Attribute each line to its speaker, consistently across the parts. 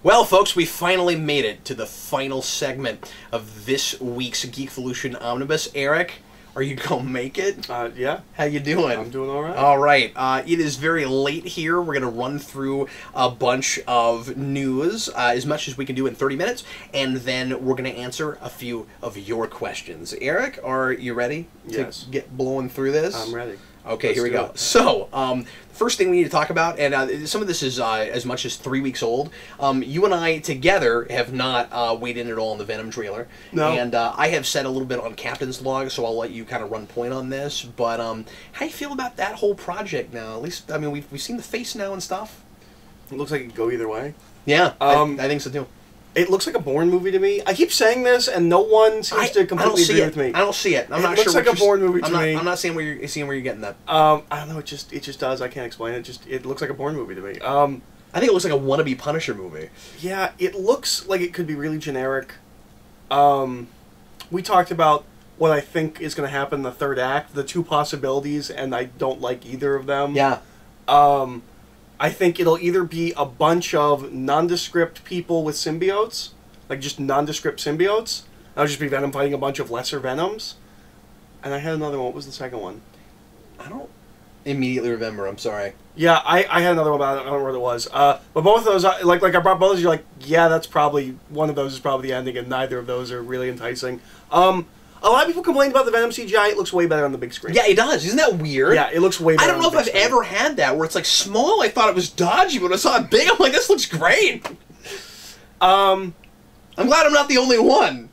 Speaker 1: Well, folks, we finally made it to the final segment of this week's Geekvolution Omnibus. Eric, are you gonna make it?
Speaker 2: Yeah.
Speaker 1: How you doing?
Speaker 2: I'm doing all right.
Speaker 1: All right. It is very late here. We're gonna run through a bunch of news, as much as we can do in 30 minutes, and then we're gonna answer a few of your questions. Eric, are you ready to get blowing through this?
Speaker 2: I'm ready.
Speaker 1: Okay, here we go. So, the first thing we need to talk about, and some of this is as much as 3 weeks old. You and I together have not weighed in at all on the Venom trailer.
Speaker 2: No.
Speaker 1: And I have said a little bit on Captain's Log, so I'll let you kind of run point on this. But how do you feel about that whole project now? At least, I mean, we've seen the face now and stuff.
Speaker 2: It looks like it could go either way.
Speaker 1: Yeah, I think so too.
Speaker 2: It looks like a Bourne movie to me. I keep saying this, and no one seems to completely agree with me.
Speaker 1: I don't see it. I'm not
Speaker 2: sure.
Speaker 1: It
Speaker 2: looks like a Bourne movie to me.
Speaker 1: I'm not seeing where you're getting that.
Speaker 2: I don't know. It just does. I can't explain it. It looks like a Bourne movie to me.
Speaker 1: I think it looks like a wannabe Punisher movie.
Speaker 2: Yeah, it looks like it could be really generic. We talked about what I think is going to happen in the third act, the two possibilities, and I don't like either of them.
Speaker 1: Yeah.
Speaker 2: I think it'll either be a bunch of nondescript people with symbiotes, like just nondescript symbiotes. That'll just be Venom fighting a bunch of lesser Venoms. And I had another one. What was the second one?
Speaker 1: I don't immediately remember. I'm sorry.
Speaker 2: Yeah, I had another one, but I don't remember what it was. But both of those, like I brought both of those, you're like, yeah, that's probably, one of those is probably the ending, and neither of those are really enticing. A lot of people complained about the Venom CGI. It looks way better on the big screen.
Speaker 1: Yeah, it does. Isn't that weird?
Speaker 2: Yeah, it looks way better.
Speaker 1: I don't know if I've ever had that, where it's like small, I thought it was dodgy, but when I saw it big, I'm like, this looks great. I'm glad I'm not the only one.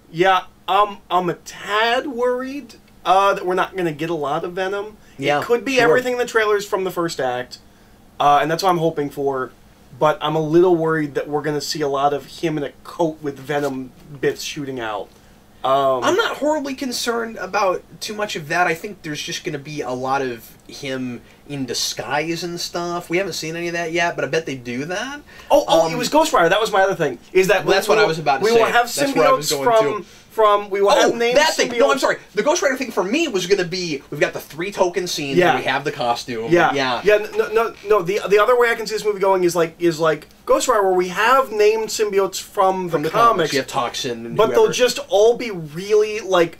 Speaker 2: Yeah, I'm a tad worried that we're not going to get a lot of Venom.
Speaker 1: Yeah,
Speaker 2: it could be everything in the trailers from the first act, and that's what I'm hoping for. But I'm a little worried that we're going to see a lot of him in a coat with Venom bits shooting out.
Speaker 1: I'm not horribly concerned about too much of that. I think there's just going to be a lot of him in disguise and stuff. We haven't seen any of that yet, but I bet they do that.
Speaker 2: Oh, it was Ghost Rider. That was my other thing. Is that
Speaker 1: that's what I was about to say.
Speaker 2: We will have symbiotes we will have named
Speaker 1: that thing.
Speaker 2: symbiotes.
Speaker 1: No, I'm sorry. The Ghost Rider thing for me was going to be, we've got the 3 token scenes, and we have the costume.
Speaker 2: Yeah. No. The other way I can see this movie going is like Ghost Rider, where we have named symbiotes from the comics.
Speaker 1: You have Toxin and
Speaker 2: but
Speaker 1: whoever.
Speaker 2: They'll just all be really, like,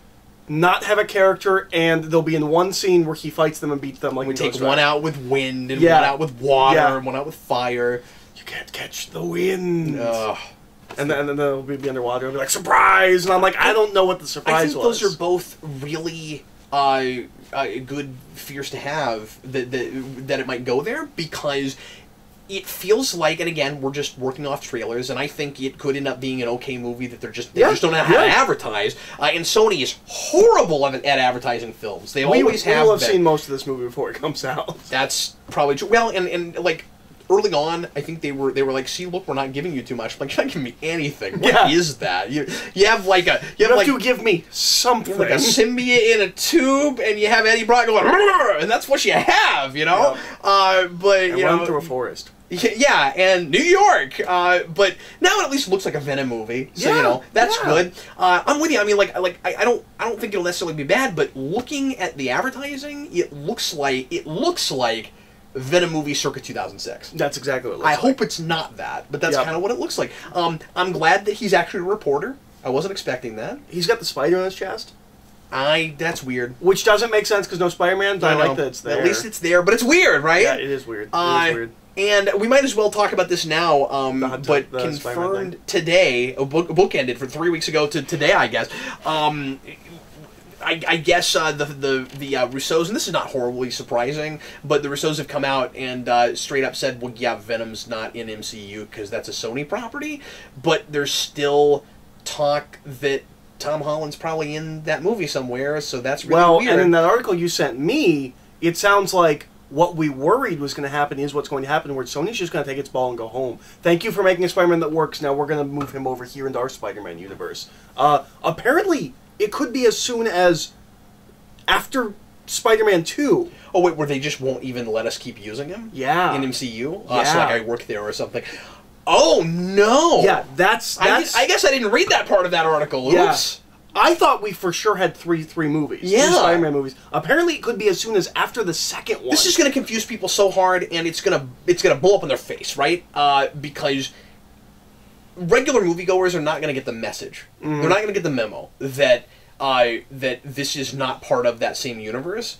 Speaker 2: not have a character, and they'll be in one scene where he fights them and beats them. Like
Speaker 1: we take one out with wind, and one out with water, and one out with fire.
Speaker 2: You can't catch the wind. And then they'll be underwater and be like, surprise! And I'm like, I don't know what the surprise was.
Speaker 1: I think those are both really good fears to have, that it might go there, because it feels like, and again, we're just working off trailers, and I think it could end up being an okay movie that they just don't know how to advertise. And Sony is horrible at advertising films. They always have.
Speaker 2: We will have seen most of this movie before it comes out.
Speaker 1: That's probably true. Well, and like, early on, I think they were like, see, look, we're not giving you too much. I'm like, you're not giving me anything. What is that? You have like a
Speaker 2: you have to give me something.
Speaker 1: Like a symbiote in a tube, and you have Eddie Brock going, and that's what you have, you know. But you
Speaker 2: run through a forest.
Speaker 1: Yeah, and New York. But now it at least looks like a Venom movie, so you know that's good. I'm with you. I mean, I don't think it'll necessarily be bad, but looking at the advertising, it looks like Venom movie circa 2006.
Speaker 2: That's exactly what it looks
Speaker 1: like. I hope it's not that, but that's kind of what it looks like. I'm glad that he's actually a reporter. I wasn't expecting that.
Speaker 2: He's got the spider on his chest.
Speaker 1: That's weird.
Speaker 2: Which doesn't make sense because no Spider-Man, but I like that it's there.
Speaker 1: At least it's there, but it's weird, right?
Speaker 2: Yeah, it is weird. It is weird.
Speaker 1: And we might as well talk about this now, but confirmed today, bookended from 3 weeks ago to today, I guess. I guess the Russos, and this is not horribly surprising, but the Russos have come out and straight up said, well, yeah, Venom's not in MCU because that's a Sony property, but there's still talk that Tom Holland's probably in that movie somewhere, so that's really weird.
Speaker 2: And in that article you sent me, it sounds like what we worried was going to happen is what's going to happen, where Sony's just going to take its ball and go home. Thank you for making a Spider-Man that works. Now we're going to move him over here into our Spider-Man universe. Apparently, it could be as soon as after Spider-Man 2.
Speaker 1: Oh, wait, where they just won't even let us keep using him?
Speaker 2: Yeah.
Speaker 1: In MCU? So, like, I work there or something. Oh, no!
Speaker 2: Yeah, that's
Speaker 1: I guess I didn't read that part of that article. Oops.
Speaker 2: Yeah. I thought we for sure had three movies.
Speaker 1: Yeah.
Speaker 2: 3 Spider-Man movies. Apparently it could be as soon as after the second one.
Speaker 1: This is going to confuse people so hard, and it's going to blow up in their face, right? Because regular moviegoers are not going to get the message.
Speaker 2: Mm-hmm.
Speaker 1: They're not going to get the memo that that this is not part of that same universe.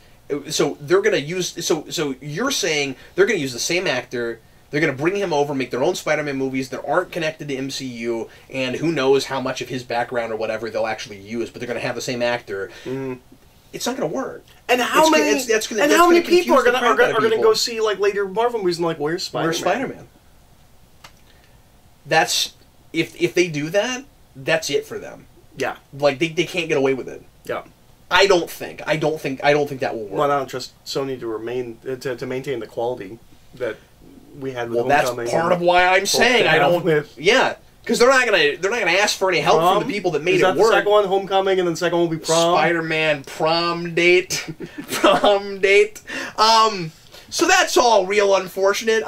Speaker 1: So they're going to use. So you're saying they're going to use the same actor. They're going to bring him over, make their own Spider-Man movies that aren't connected to MCU, and who knows how much of his background or whatever they'll actually use. But they're going to have the same actor. Mm. It's not going to work.
Speaker 2: And how many people are going to go see like later Marvel movies and like, where's Spider-Man?
Speaker 1: Where's Spider-Man? That's if they do that, that's it for them.
Speaker 2: Yeah,
Speaker 1: like they can't get away with it.
Speaker 2: Yeah, I
Speaker 1: don't think that will work.
Speaker 2: Well, I don't trust Sony to maintain the quality that we had with
Speaker 1: Homecoming. That's part of why I'm saying I don't. Yeah. Because they're not gonna ask for any help from the people that made it work.
Speaker 2: Is that the second one, Homecoming, and then the second one will be Prom?
Speaker 1: Spider-Man prom date. Prom date. So that's all real unfortunate.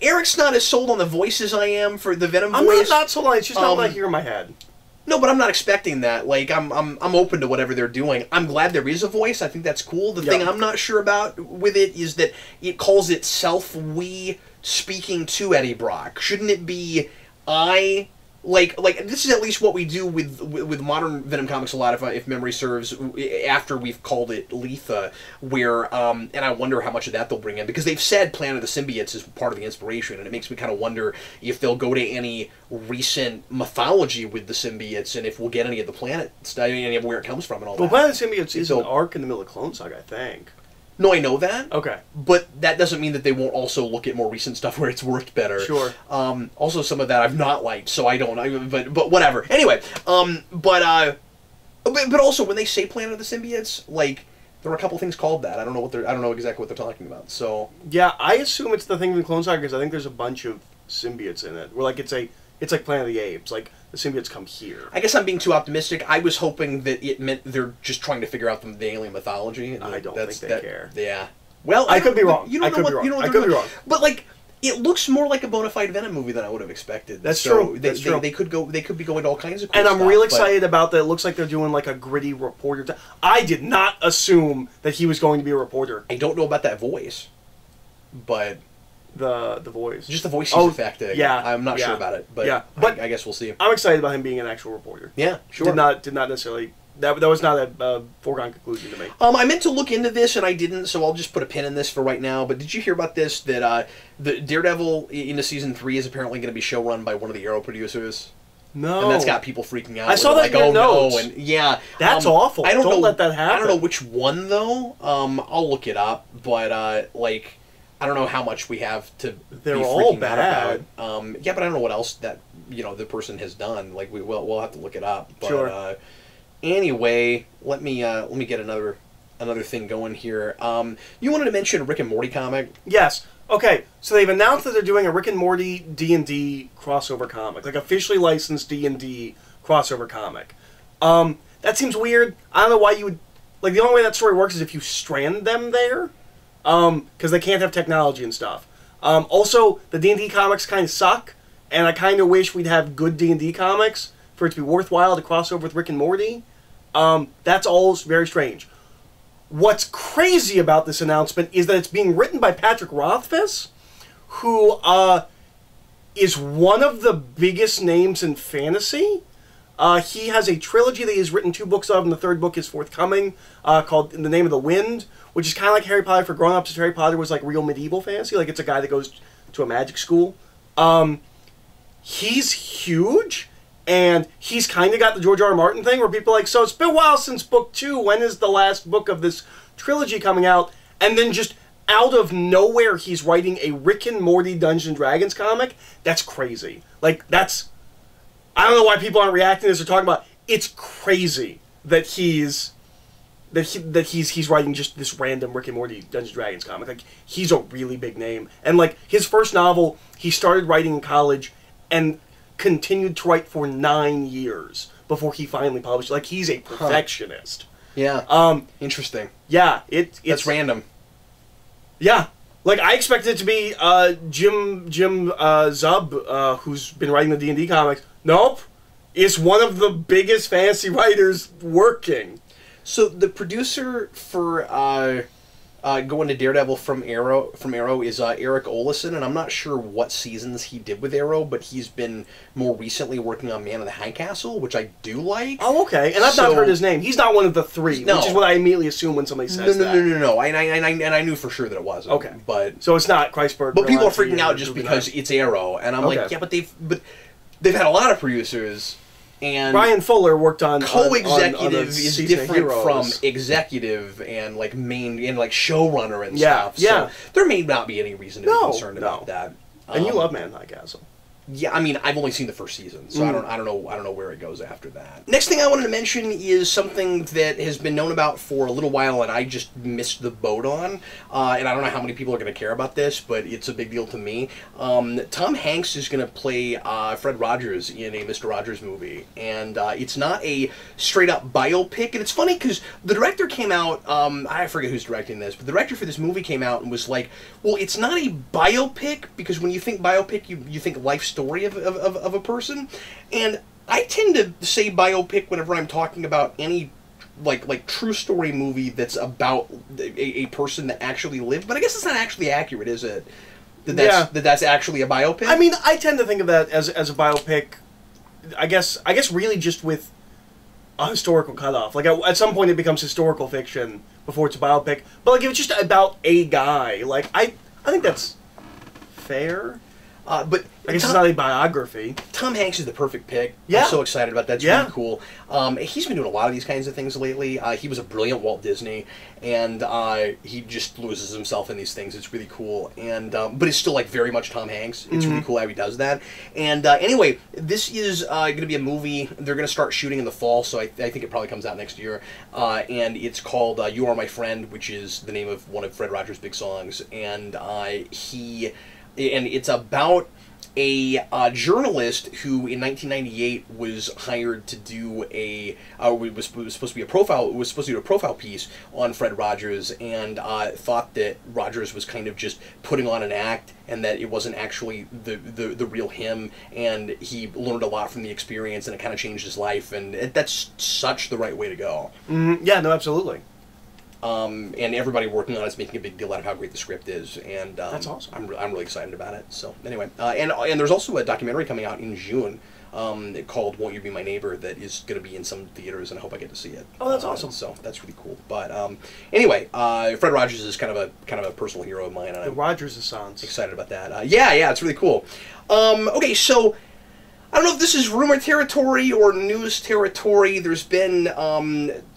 Speaker 1: Eric's not as sold on the voice as I am for the Venom voice.
Speaker 2: I'm not sold on it. It's just not what I hear in my head.
Speaker 1: No, but I'm not expecting that. Like, I'm open to whatever they're doing. I'm glad there is a voice. I think that's cool. The thing I'm not sure about with it is that it calls itself we speaking to Eddie Brock. Shouldn't it be I... Like this is at least what we do with modern Venom comics a lot, if memory serves, after we've called it Letha, where and I wonder how much of that they'll bring in, because they've said Planet of the Symbiotes is part of the inspiration, and it makes me kind of wonder if they'll go to any recent mythology with the symbiotes, and if we'll get any of the planet stuff, any of where it comes from, and all that.
Speaker 2: Well, Planet of the Symbiotes is an arc in the middle of Clone Saga, I think.
Speaker 1: No, I know that.
Speaker 2: Okay.
Speaker 1: But that doesn't mean that they won't also look at more recent stuff where it's worked better.
Speaker 2: Sure.
Speaker 1: Also, some of that I've not liked, so I don't. But whatever. Anyway, but also when they say Planet of the Symbiotes, like there are a couple things called that. I don't know exactly what they're talking about. So
Speaker 2: yeah, I assume it's the thing in Clone Saga because I think there's a bunch of symbiotes in it. Where like it's like Planet of the Apes. Like the symbiotes come here.
Speaker 1: I guess I'm being too optimistic. I was hoping that it meant they're just trying to figure out the alien mythology. And
Speaker 2: I don't think they care.
Speaker 1: Yeah. Well,
Speaker 2: I could be wrong. I could be wrong.
Speaker 1: But like, it looks more like a bona fide Venom movie than I would have expected.
Speaker 2: That's true.
Speaker 1: That's true. They could be going to all kinds of cool
Speaker 2: stuff. And I'm
Speaker 1: real
Speaker 2: excited about that. It looks like they're doing like a gritty reporter. I did not assume that he was going to be a reporter.
Speaker 1: I don't know about that voice, but
Speaker 2: the voice,
Speaker 1: just the voice he's affecting.
Speaker 2: Yeah,
Speaker 1: I'm not sure about it, but I guess we'll see.
Speaker 2: I'm excited about him being an actual reporter.
Speaker 1: Yeah, sure.
Speaker 2: Did not necessarily. That was not a foregone conclusion to me.
Speaker 1: I meant to look into this and I didn't, so I'll just put a pin in this for right now. But did you hear about this? That the Daredevil into season 3 is apparently going to be showrun by one of the Arrow producers.
Speaker 2: No,
Speaker 1: and that's got people freaking out.
Speaker 2: I saw that
Speaker 1: like,
Speaker 2: in your notes.
Speaker 1: No, and yeah,
Speaker 2: that's awful. Don't let that happen.
Speaker 1: I don't know which one though. I'll look it up, but like, I don't know how much we have to.
Speaker 2: They're
Speaker 1: be
Speaker 2: all
Speaker 1: freaking
Speaker 2: bad.
Speaker 1: Out about. Yeah, but I don't know what else that the person has done. Like we'll have to look it up. But,
Speaker 2: sure.
Speaker 1: Anyway, let me get another thing going here. You wanted to mention a Rick and Morty comic?
Speaker 2: Yes. Okay. So they've announced that they're doing a Rick and Morty D&D crossover comic, like officially licensed D&D crossover comic. That seems weird. I don't know why you would like. The only way that story works is if you strand them there, because they can't have technology and stuff. Also, the D&D comics kind of suck, and I kind of wish we'd have good D&D comics for it to be worthwhile to cross over with Rick and Morty. That's all very strange. What's crazy about this announcement is that it's being written by Patrick Rothfuss, who is one of the biggest names in fantasy. He has a trilogy that he's written 2 books of, and the 3rd book is forthcoming, called In the Name of the Wind, which is kind of like Harry Potter for grown-ups. Harry Potter was like real medieval fantasy. Like it's a guy that goes to a magic school. He's huge. And he's kind of got the George R. R. Martin thing where people are like, so it's been a while since book 2. When is the last book of this trilogy coming out? And then just out of nowhere, he's writing a Rick and Morty Dungeons & Dragons comic. That's crazy. Like, that's... I don't know why people aren't reacting to this or talking about it. It's crazy that he's writing just this random Rick and Morty Dungeons & Dragons comic. Like, he's a really big name. And, like, his first novel, he started writing in college and continued to write for 9 years before he finally published. Like, he's a perfectionist.
Speaker 1: Yeah. Interesting.
Speaker 2: Yeah.
Speaker 1: That's random.
Speaker 2: Yeah. Like, I expected it to be Jim Zub, who's been writing the D&D comics. Nope. It's one of the biggest fantasy writers working.
Speaker 1: So, the producer for going to Daredevil from Arrow is Eric Olison, and I'm not sure what seasons he did with Arrow, but he's been more recently working on Man in the High Castle, which I do like.
Speaker 2: Oh, okay. And I've not heard his name. He's not one of the three, which is what I immediately assume when somebody says that.
Speaker 1: No. And I knew for sure that it wasn't.
Speaker 2: Okay.
Speaker 1: But
Speaker 2: so it's not Kreisberg.
Speaker 1: But people are freaking out just because it's Arrow, and I'm like, yeah, but they've had a lot of producers. And
Speaker 2: Brian Fuller worked on
Speaker 1: co-executive is different from executive and like main and like showrunner and stuff. So there may not be any reason to be concerned about that.
Speaker 2: And you love Man in the High Castle.
Speaker 1: Yeah, I mean, I've only seen the first season, so I don't know where it goes after that. Next thing I wanted to mention is something that has been known about for a little while, and I just missed the boat on. And I don't know how many people are going to care about this, but it's a big deal to me. Tom Hanks is going to play Fred Rogers in a Mr. Rogers movie, and it's not a straight-up biopic. And it's funny because the director came out, I forget who's directing this, but the director for this movie came out and was like, well, it's not a biopic, because when you think biopic, you think life story of a person, and I tend to say biopic whenever I'm talking about any like true story movie that's about a person that actually lived. But I guess it's not actually accurate, is it? That's actually a biopic.
Speaker 2: I mean, I tend to think of that as a biopic. I guess really just with a historical cutoff. Like at some point it becomes historical fiction before it's a biopic. But like if it's just about a guy, like I think that's fair.
Speaker 1: But
Speaker 2: I guess it's not a biography.
Speaker 1: Tom Hanks is the perfect pick.
Speaker 2: Yeah.
Speaker 1: I'm so excited about that. It's really cool. He's been doing a lot of these kinds of things lately. He was a brilliant Walt Disney, and he just loses himself in these things. It's really cool. And but it's still like very much Tom Hanks. It's really cool how he does that. And anyway, this is going to be a movie. They're going to start shooting in the fall, so I think it probably comes out next year. And it's called "You Are My Friend," which is the name of one of Fred Rogers' big songs. And it's about a journalist who in 1998 was hired to do was supposed to do a profile piece on Fred Rogers, and thought that Rogers was kind of just putting on an act and that it wasn't actually the real him, and he learned a lot from the experience, and it kind of changed his life, and that's such the right way to go.
Speaker 2: Yeah, no, absolutely.
Speaker 1: And everybody working on it is making a big deal out of how great the script is, and
Speaker 2: that's awesome.
Speaker 1: I'm really excited about it. So anyway, and there's also a documentary coming out in June called "Won't You Be My Neighbor" that is going to be in some theaters, and I hope I get to see it.
Speaker 2: Oh, that's awesome.
Speaker 1: So that's really cool. But anyway, Fred Rogers is kind of a personal hero of mine, and
Speaker 2: the Rogers-a-sons.
Speaker 1: Excited about that. Yeah, it's really cool. Okay, so I don't know if this is rumor territory or news territory. There's been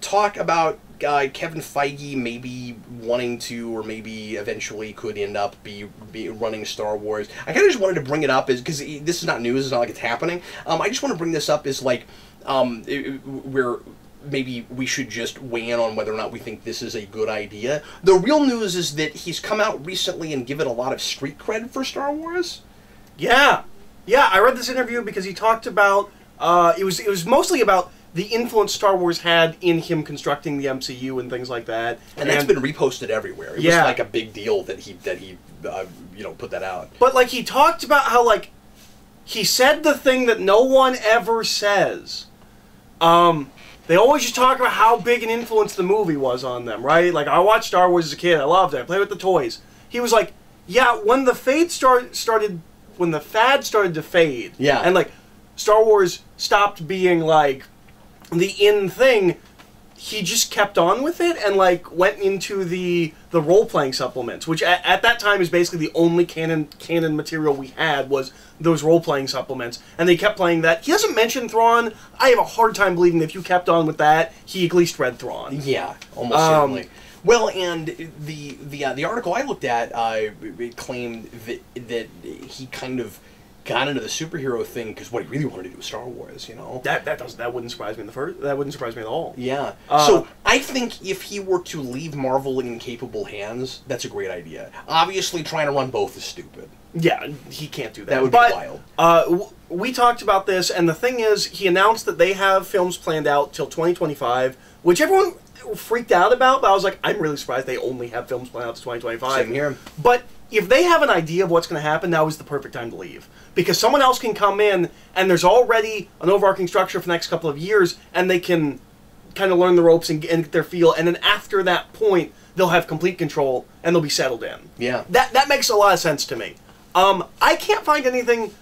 Speaker 1: talk about Kevin Feige maybe wanting to, or maybe eventually could end up be running Star Wars. I kind of just wanted to bring it up because this is not news. It's not like it's happening. I just want to bring this up as like where maybe we should just weigh in on whether or not we think this is a good idea. The real news is that he's come out recently and given a lot of street cred for Star Wars.
Speaker 2: Yeah, I read this interview because he talked about it was mostly about the influence Star Wars had in him constructing the MCU and things like that.
Speaker 1: And that's been reposted everywhere. It was like a big deal that he put that out.
Speaker 2: But like he talked about how like he said the thing that no one ever says. They always just talk about how big an influence the movie was on them, right? Like I watched Star Wars as a kid. I loved it. I played with the toys. He was like, yeah, when the fad started to fade, and like Star Wars stopped being like the in thing, he just kept on with it and like went into the role-playing supplements, which at that time is basically the only canon material we had was those role-playing supplements, and they kept playing that. He doesn't mention Thrawn. I have a hard time believing that if you kept on with that, he at least read Thrawn.
Speaker 1: Yeah, almost certainly. Well, and the article I looked at claimed that he kind of got into the superhero thing because what he really wanted to do was Star Wars, you know.
Speaker 2: That wouldn't surprise me that wouldn't surprise me at all.
Speaker 1: Yeah. So I think if he were to leave Marvel in capable hands, that's a great idea. Obviously, trying to run both is stupid.
Speaker 2: Yeah, he can't do that.
Speaker 1: That would be wild.
Speaker 2: We talked about this, and the thing is, he announced that they have films planned out till 2025, which everyone freaked out about, but I was like, I'm really surprised they only have films planned out to 2025.
Speaker 1: Same here.
Speaker 2: But if they have an idea of what's going to happen, now is the perfect time to leave. Because someone else can come in, and there's already an overarching structure for the next couple of years, and they can kind of learn the ropes and get their feel, and then after that point, they'll have complete control and they'll be settled in.
Speaker 1: Yeah.
Speaker 2: That makes a lot of sense to me. I can't find anything.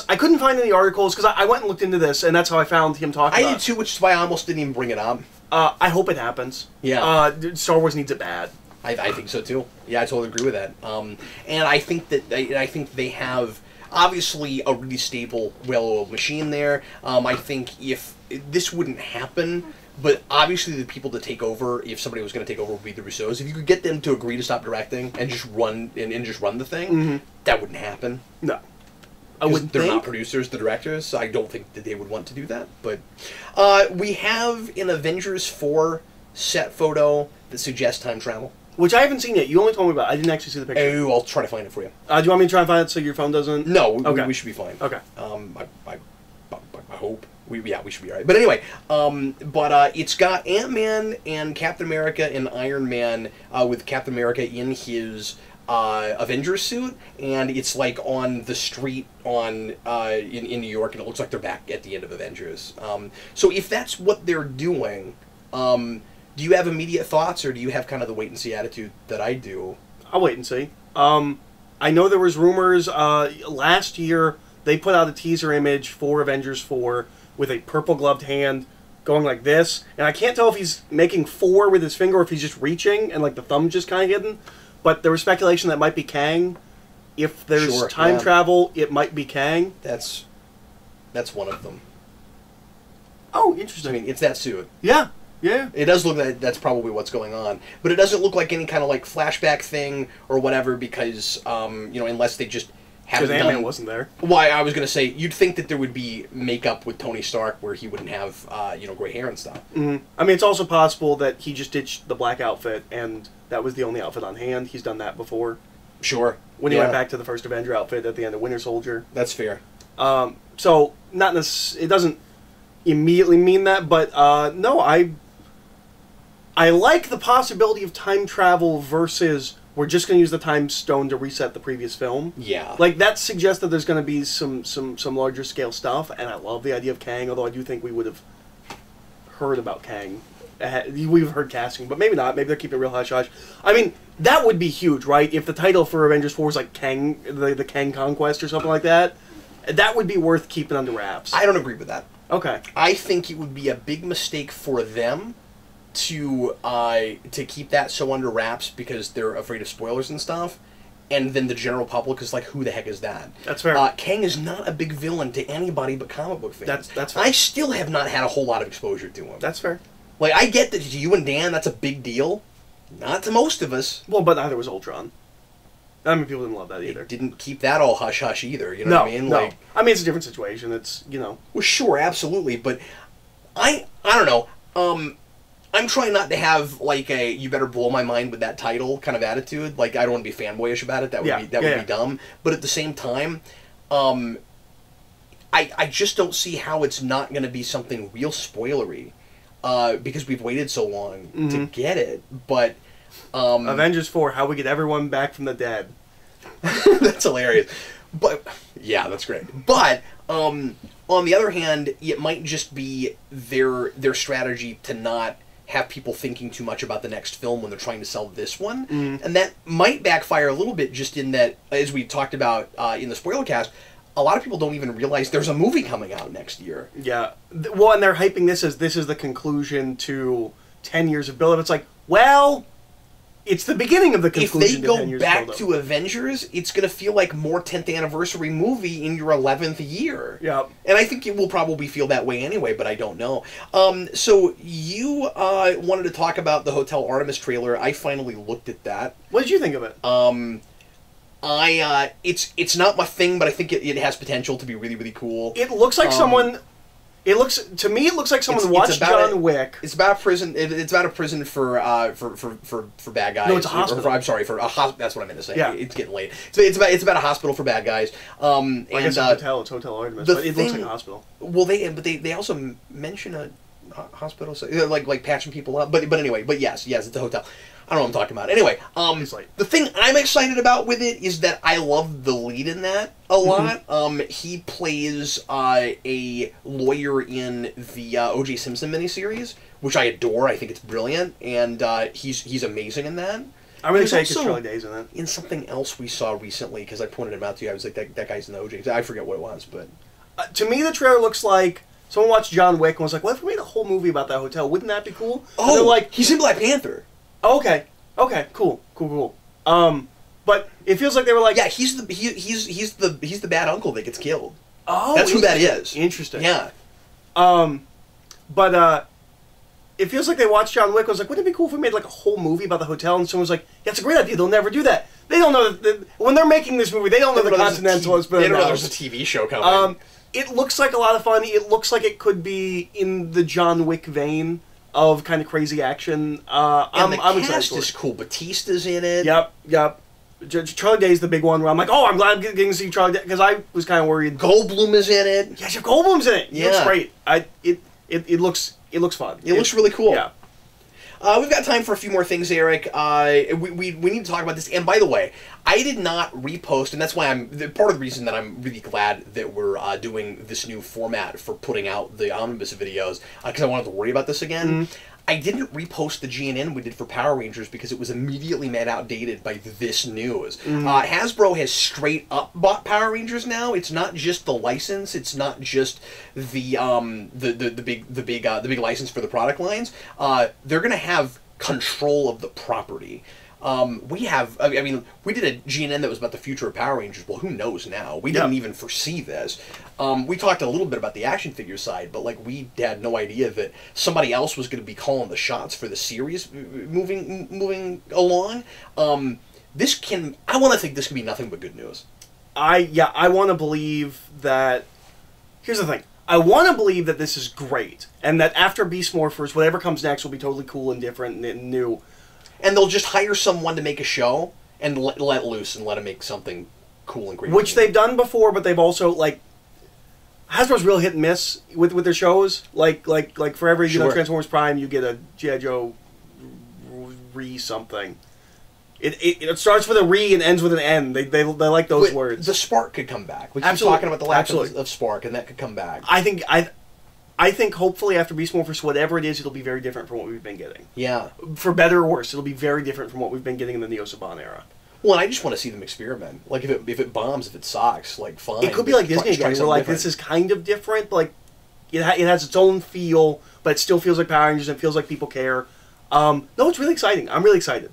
Speaker 2: I couldn't find any articles because I went and looked into this, and that's how I found him talking about it.
Speaker 1: I did too, which is why I almost didn't even bring it up.
Speaker 2: I hope it happens.
Speaker 1: Yeah.
Speaker 2: Star Wars needs it bad.
Speaker 1: I think so too. Yeah, I totally agree with that. And I think that they have obviously a really stable, well-oiled machine there. I think if this wouldn't happen, but obviously the people to take over, if somebody was going to take over, would be the Russos. If you could get them to agree to stop directing and just run just run the thing, that wouldn't happen.
Speaker 2: No.
Speaker 1: They're not producers, the directors, so I don't think that they would want to do that. But we have an Avengers 4 set photo that suggests time travel.
Speaker 2: Which I haven't seen yet. You only told me about it. I didn't actually see the picture.
Speaker 1: Oh, I'll try to find it for you.
Speaker 2: Do you want me to try and find it so your phone doesn't...
Speaker 1: No,
Speaker 2: okay.
Speaker 1: we should be fine.
Speaker 2: Okay.
Speaker 1: I hope. We should be all right. But anyway, it's got Ant-Man and Captain America and Iron Man with Captain America in his Avengers suit, and it's like on the street in New York, and it looks like they're back at the end of Avengers. So if that's what they're doing, do you have immediate thoughts, or do you have kind of the wait-and-see attitude that I do?
Speaker 2: I'll wait and see. I know there was rumors last year they put out a teaser image for Avengers 4 with a purple-gloved hand going like this, and I can't tell if he's making 4 with his finger or if he's just reaching and like the thumb's just kind of hidden, but there was speculation that might be Kang. If there's time travel, it might be Kang.
Speaker 1: That's one of them.
Speaker 2: Oh, interesting.
Speaker 1: I mean, it's that suit.
Speaker 2: Yeah. Yeah.
Speaker 1: It does look like that's probably what's going on. But it doesn't look like any kind of like flashback thing or whatever because, unless they just haven't done...
Speaker 2: Because Ant-Man wasn't there.
Speaker 1: Why, I was going to say, you'd think that there would be makeup with Tony Stark where he wouldn't have, gray hair and stuff.
Speaker 2: Mm-hmm. I mean, it's also possible that he just ditched the black outfit and that was the only outfit on hand. He's done that before.
Speaker 1: Sure.
Speaker 2: When he went back to the first Avenger outfit at the end of Winter Soldier.
Speaker 1: That's fair.
Speaker 2: So, not necessarily... It doesn't immediately mean that, but, no, I like the possibility of time travel versus we're just going to use the time stone to reset the previous film.
Speaker 1: Yeah.
Speaker 2: Like, that suggests that there's going to be some larger scale stuff, and I love the idea of Kang, although I do think we would have heard about Kang. We've heard casting, but maybe not. Maybe they're keeping it real hush-hush. I mean, that would be huge, right? If the title for Avengers 4 is like Kang, the Kang Conquest or something like that, that would be worth keeping under wraps.
Speaker 1: I don't agree with that.
Speaker 2: Okay.
Speaker 1: I think it would be a big mistake for them to keep that so under wraps because they're afraid of spoilers and stuff, and then the general public is like, who the heck is that?
Speaker 2: That's fair.
Speaker 1: Kang is not a big villain to anybody but comic book fans.
Speaker 2: That's fair.
Speaker 1: I still have not had a whole lot of exposure to him.
Speaker 2: That's fair.
Speaker 1: Like, I get that to you and Dan, that's a big deal. Not to most of us.
Speaker 2: Well, but neither was Ultron. I mean, people didn't love that either.
Speaker 1: It didn't keep that all hush-hush either, you know what I mean?
Speaker 2: No, I mean, it's a different situation. It's,
Speaker 1: Well, sure, absolutely, but I don't know. I'm trying not to have, like, a you better blow my mind with that title kind of attitude. Like, I don't want to be fanboyish about it. That would be dumb. But at the same time, I just don't see how it's not going to be something real spoilery. Because we've waited so long to get it. But
Speaker 2: Avengers 4, how we get everyone back from the dead.
Speaker 1: That's hilarious. But yeah, that's great. But on the other hand, it might just be their strategy to not have people thinking too much about the next film when they're trying to sell this one. And that might backfire a little bit just in that, as we talked about in the spoiler cast, a lot of people don't even realize there's a movie coming out next year.
Speaker 2: Yeah. Well, and they're hyping this as this is the conclusion to 10 years of build-up. It's like, well, it's the beginning of the conclusion to 10 years of build-up.
Speaker 1: If they go back to Avengers, it's going to feel like more 10th anniversary movie in your 11th year.
Speaker 2: Yeah.
Speaker 1: And I think it will probably feel that way anyway, but I don't know. So you wanted to talk about the Hotel Artemis trailer. I finally looked at that.
Speaker 2: What did you think of it?
Speaker 1: It's not my thing, but I think it has potential to be really, really cool.
Speaker 2: It looks like someone... To me, it looks like someone watched John Wick.
Speaker 1: It's about a prison. It's about a prison for bad guys.
Speaker 2: No, it's a hospital.
Speaker 1: I'm sorry, for a hospital. That's what I meant to say.
Speaker 2: Yeah.
Speaker 1: It's getting late. It's about a hospital for bad guys.
Speaker 2: I guess it's a hotel. It's Hotel Artemis, but it looks like a hospital.
Speaker 1: Well, they also mention a hospital, so, like patching people up. But anyway, yes, it's a hotel. I don't know what I'm talking about. Anyway, the thing I'm excited about with it is that I love the lead in that a lot. He plays a lawyer in the O.J. Simpson miniseries, which I adore. I think it's brilliant, and he's amazing in that.
Speaker 2: I'm really excited because Charlie Day's in it.
Speaker 1: In something else we saw recently, because I pointed him out to you, I was like, that guy's in the OJ. I forget what it was, but...
Speaker 2: to me, the trailer looks like... Someone watched John Wick and was like, what if we made a whole movie about that hotel? Wouldn't that be cool?
Speaker 1: Oh,
Speaker 2: and like,
Speaker 1: he's in Black Panther.
Speaker 2: Oh, okay. Okay, cool. But it feels like they were like...
Speaker 1: Yeah, he's the bad uncle that gets killed.
Speaker 2: Oh,
Speaker 1: that's who that is.
Speaker 2: Interesting.
Speaker 1: Yeah.
Speaker 2: But it feels like they watched John Wick and was like, wouldn't it be cool if we made like a whole movie about the hotel? And someone was like, yeah, it's a great idea. They'll never do that. They don't know that when they're making this movie, they don't know the Continental has been
Speaker 1: announced. They don't know
Speaker 2: announced.
Speaker 1: there's a TV show coming.
Speaker 2: It looks like a lot of fun. It looks like it could be in the John Wick vein of kind of crazy action. I'm excited for it.
Speaker 1: Is cool. Batista's in it.
Speaker 2: Yep. Charlie Day's the big one where I'm like, oh, I'm glad I'm getting to see Charlie Day, because I was kind of worried.
Speaker 1: Goldblum is in it.
Speaker 2: Yeah, Jeff Goldblum's in it. He looks
Speaker 1: Yeah.
Speaker 2: great. It looks fun.
Speaker 1: It looks really cool.
Speaker 2: Yeah.
Speaker 1: We've got time for a few more things, Eric. We need to talk about this. And by the way, I did not repost, and that's why part of the reason that I'm really glad that we're doing this new format for putting out the omnibus videos, because I wanted to worry about this again.
Speaker 2: Mm-hmm.
Speaker 1: I didn't repost the GNN we did for Power Rangers because it was immediately made outdated by this news.
Speaker 2: Mm-hmm.
Speaker 1: Hasbro has straight up bought Power Rangers now. It's not just the license. It's not just the big license for the product lines. They're going to have control of the property. We did a GNN that was about the future of Power Rangers. Well, who knows now? We didn't even foresee this. We talked a little bit about the action figure side, but like we had no idea that somebody else was going to be calling the shots for the series moving along. I want to think this could be nothing but good news.
Speaker 2: I want to believe that... Here's the thing. I want to believe that this is great, and that after Beast Morphers, whatever comes next will be totally cool and different and new.
Speaker 1: And they'll just hire someone to make a show and let loose and let them make something cool and crazy.
Speaker 2: Which they've done before, but they've also, like... Hasbro's real hit and miss with their shows. Like for every Transformers Prime, you get a G.I. Joe something. It starts with a re and ends with an N. They like those words.
Speaker 1: The Spark could come back. We keep
Speaker 2: Absolutely.
Speaker 1: talking about the lack of Spark, and that could come back.
Speaker 2: I think hopefully after Beast Morphers, whatever it is, it'll be very different from what we've been getting.
Speaker 1: Yeah.
Speaker 2: For better or worse, it'll be very different from what we've been getting in the Neo Saban era.
Speaker 1: Well, and I just want to see them experiment. Like, if it bombs, if it sucks, like, fine.
Speaker 2: It could be like Disney again, where, like, this is kind of different, but, like, it has its own feel, but it still feels like Power Rangers, and it feels like people care. No, it's really exciting. I'm really excited.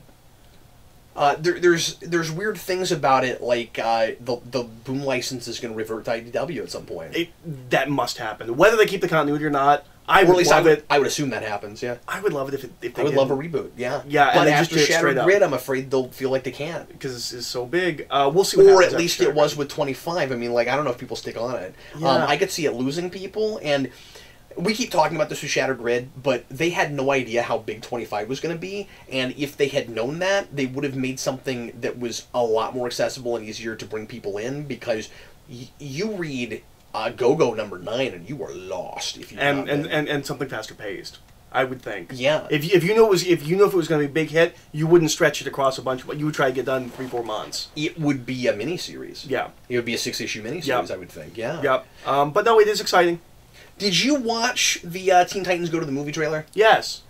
Speaker 1: There's weird things about it, like the Boom license is going to revert to IDW at some point.
Speaker 2: That must happen. Whether they keep the continuity or not, I would love it.
Speaker 1: I would assume that happens. Yeah,
Speaker 2: I would love it if they.
Speaker 1: I would love a reboot. Yeah,
Speaker 2: yeah.
Speaker 1: But
Speaker 2: and
Speaker 1: after Shattered Grid, I'm afraid they'll feel like they can't
Speaker 2: because it's so big. We'll see. What
Speaker 1: or
Speaker 2: happens
Speaker 1: at least it was with 25. I mean, like, I don't know if people stick on it.
Speaker 2: Yeah.
Speaker 1: I could see it losing people, and we keep talking about this with Shattered Grid, but they had no idea how big 25 was going to be, and if they had known that, they would have made something that was a lot more accessible and easier to bring people in, because you read Go-Go number 9 and you are lost if you
Speaker 2: and something faster paced, I would think.
Speaker 1: Yeah.
Speaker 2: If you know if it was going to be a big hit, you wouldn't stretch it across a bunch, but you would try to get done in 3-4 months.
Speaker 1: It would be a miniseries.
Speaker 2: Yeah.
Speaker 1: It would be a 6-issue miniseries, I would think. Yeah.
Speaker 2: Yep. But no, it is exciting.
Speaker 1: Did you watch the Teen Titans Go to the Movie trailer?
Speaker 2: Yes.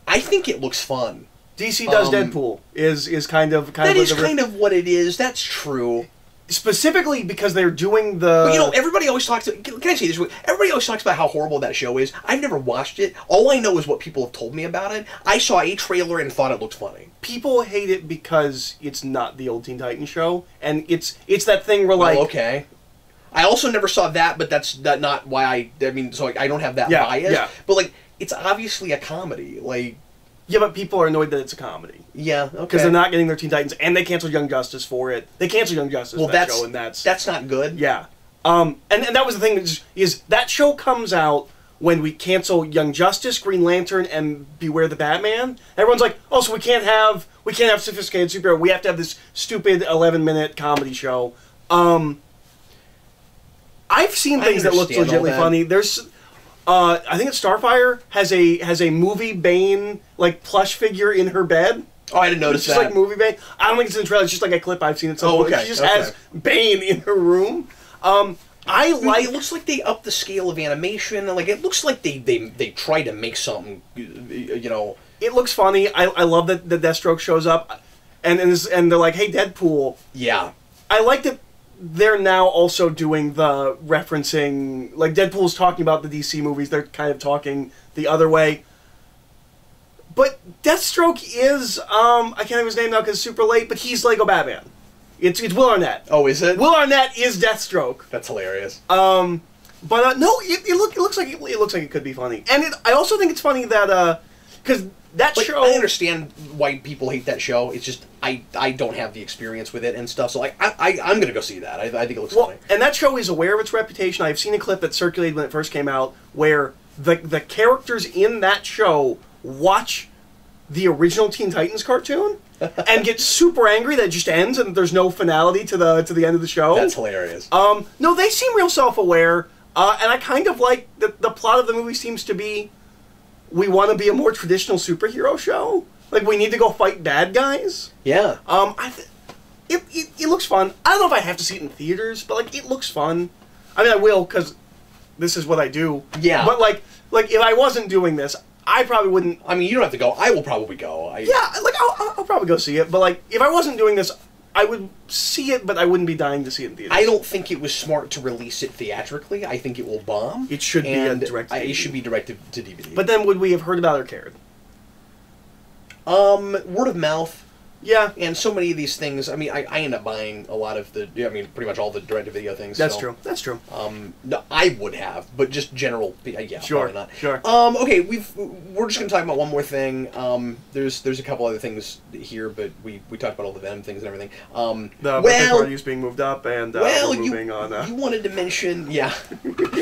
Speaker 1: I think it looks fun.
Speaker 2: DC does Deadpool is kind of
Speaker 1: that is kind of what it is. That's true.
Speaker 2: Specifically because they're doing the...
Speaker 1: But, you know, everybody always talks... Can I say this? Everybody always talks about how horrible that show is. I've never watched it. All I know is what people have told me about it. I saw a trailer and thought it looked funny.
Speaker 2: People hate it because it's not the old Teen Titans show, and it's that thing where, like...
Speaker 1: Oh, okay. I also never saw that, but that's not why I mean, so I don't have that bias. Yeah. But, like, it's obviously a comedy. Like...
Speaker 2: Yeah, but people are annoyed that it's a comedy.
Speaker 1: Yeah, okay.
Speaker 2: Because they're not getting their Teen Titans, and they canceled Young Justice for it. They canceled Young Justice for that show, and that's
Speaker 1: not good.
Speaker 2: Yeah. And that was the thing, is that show comes out when we cancel Young Justice, Green Lantern, and Beware the Batman. Everyone's like, oh, so we can't have sophisticated superhero. We have to have this stupid 11-minute comedy show. I've seen things that look legitimately funny. There's... I think it's Starfire has a movie Bane like plush figure in her bed.
Speaker 1: Oh, I didn't notice that.
Speaker 2: It's just like movie Bane. I don't think it's in the trailer. It's just like a clip I've seen at some point.
Speaker 1: Okay.
Speaker 2: She just has Bane in her room. I like.
Speaker 1: It looks like they upped the scale of animation. Like it looks like they try to make something. You know.
Speaker 2: It looks funny. I love that the Deathstroke shows up, and they're like, "Hey, Deadpool."
Speaker 1: Yeah.
Speaker 2: I like that they're now also doing the referencing. Like Deadpool's talking about the DC movies. They're kind of talking the other way. But Deathstroke is I can't think of his name now because it's super late. But he's Lego Batman. It's Will Arnett.
Speaker 1: Oh, is it?
Speaker 2: Will Arnett is Deathstroke.
Speaker 1: That's hilarious.
Speaker 2: But no, it looks like it could be funny, and I also think it's funny that because that show.
Speaker 1: I understand why people hate that show. It's just I don't have the experience with it and stuff. So like I'm gonna go see that. I think it looks funny.
Speaker 2: And that show is aware of its reputation. I've seen a clip that circulated when it first came out where the characters in that show watch the original Teen Titans cartoon and get super angry that it just ends and there's no finality to the end of the show.
Speaker 1: That's hilarious.
Speaker 2: No, they seem real self-aware, and I kind of like the plot of the movie seems to be we want to be a more traditional superhero show. Like we need to go fight bad guys.
Speaker 1: Yeah.
Speaker 2: It looks fun. I don't know if I have to see it in theaters, but like it looks fun. I mean, I will because this is what I do.
Speaker 1: Yeah.
Speaker 2: But like if I wasn't doing this, I probably wouldn't.
Speaker 1: I mean, you don't have to go. I will probably go.
Speaker 2: Yeah, like I'll probably go see it. But like, if I wasn't doing this, I would see it, but I wouldn't be dying to see it in theaters.
Speaker 1: I don't think it was smart to release it theatrically. I think it will bomb.
Speaker 2: It should be a direct.
Speaker 1: It should be directed to DVD.
Speaker 2: But then, would we have heard about it or cared?
Speaker 1: Word of mouth.
Speaker 2: Yeah.
Speaker 1: And so many of these things, I mean, I end up buying a lot of pretty much all the direct-to-video things.
Speaker 2: That's true. That's true.
Speaker 1: No, I would have, but just general, yeah,
Speaker 2: sure,
Speaker 1: probably not.
Speaker 2: Sure.
Speaker 1: Okay, we're just going to talk about one more thing. There's a couple other things here, but we talked about all the Venom things and everything.
Speaker 2: The birthday party is being moved up, and we're moving on.
Speaker 1: You wanted to mention, yeah,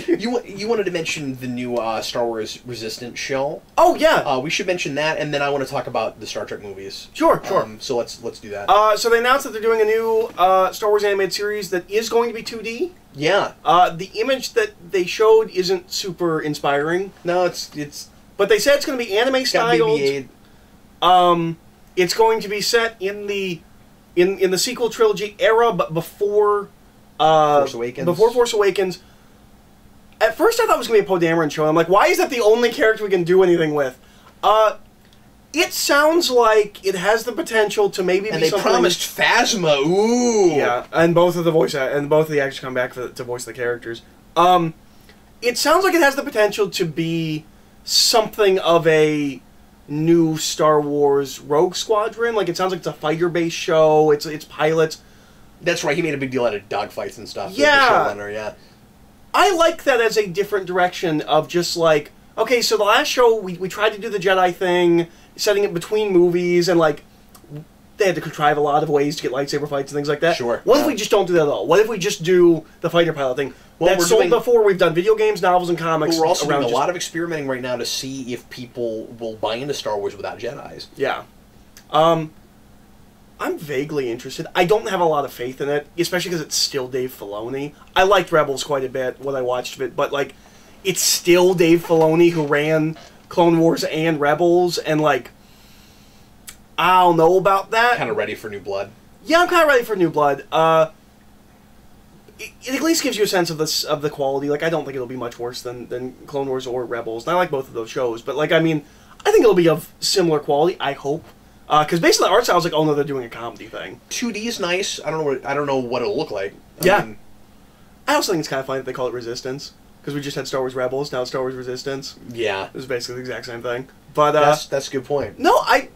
Speaker 1: you wanted to mention the new Star Wars Resistance show.
Speaker 2: Oh yeah.
Speaker 1: We should mention that, and then I want to talk about the Star Trek movies.
Speaker 2: Sure, sure.
Speaker 1: So let's do that.
Speaker 2: So they announced that they're doing a new Star Wars animated series that is going to be 2D.
Speaker 1: Yeah.
Speaker 2: The image that they showed isn't super inspiring.
Speaker 1: No, it's.
Speaker 2: But they said it's going to be anime styled. It's going to be set in the sequel trilogy era, but before
Speaker 1: Force Awakens.
Speaker 2: Before Force Awakens. At first, I thought it was going to be a Poe Dameron show. I'm like, why is that the only character we can do anything with? It sounds like it has the potential to maybe
Speaker 1: and
Speaker 2: be
Speaker 1: they
Speaker 2: something...
Speaker 1: promised Phasma. Ooh.
Speaker 2: Yeah, and both of the actors come back to voice the characters. It sounds like it has the potential to be something of a new Star Wars Rogue Squadron. Like it sounds like it's a fighter-based show. It's pilots.
Speaker 1: That's right. He made a big deal out of dogfights and stuff.
Speaker 2: Yeah.
Speaker 1: The showrunner, yeah.
Speaker 2: I like that as a different direction of just like, okay, so the last show we tried to do the Jedi thing, setting it between movies, and like they had to contrive a lot of ways to get lightsaber fights and things like that.
Speaker 1: Sure.
Speaker 2: What if we just don't do that at all? What if we just do the fighter pilot thing?
Speaker 1: Well,
Speaker 2: That's sold before. We've done video games, novels, and comics.
Speaker 1: But we're also doing a lot of experimenting right now to see if people will buy into Star Wars without Jedis.
Speaker 2: Yeah. I'm vaguely interested. I don't have a lot of faith in it, especially because it's still Dave Filoni. I liked Rebels quite a bit when I watched it, but like, it's still Dave Filoni who ran Clone Wars and Rebels, and like, I don't know about that.
Speaker 1: Kind of ready for new blood.
Speaker 2: Yeah, I'm kind of ready for new blood. It at least gives you a sense of the quality. Like, I don't think it'll be much worse than Clone Wars or Rebels. And I like both of those shows, but like, I mean, I think it'll be of similar quality. I hope. Because based on the art style, I was like, oh no, they're doing a comedy thing.
Speaker 1: 2D is nice. I don't know what it'll look like.
Speaker 2: I also think it's kind of funny that they call it Resistance, because we just had Star Wars Rebels, now it's Star Wars Resistance.
Speaker 1: Yeah,
Speaker 2: it's basically the exact same thing. But
Speaker 1: that's a good point.
Speaker 2: No, I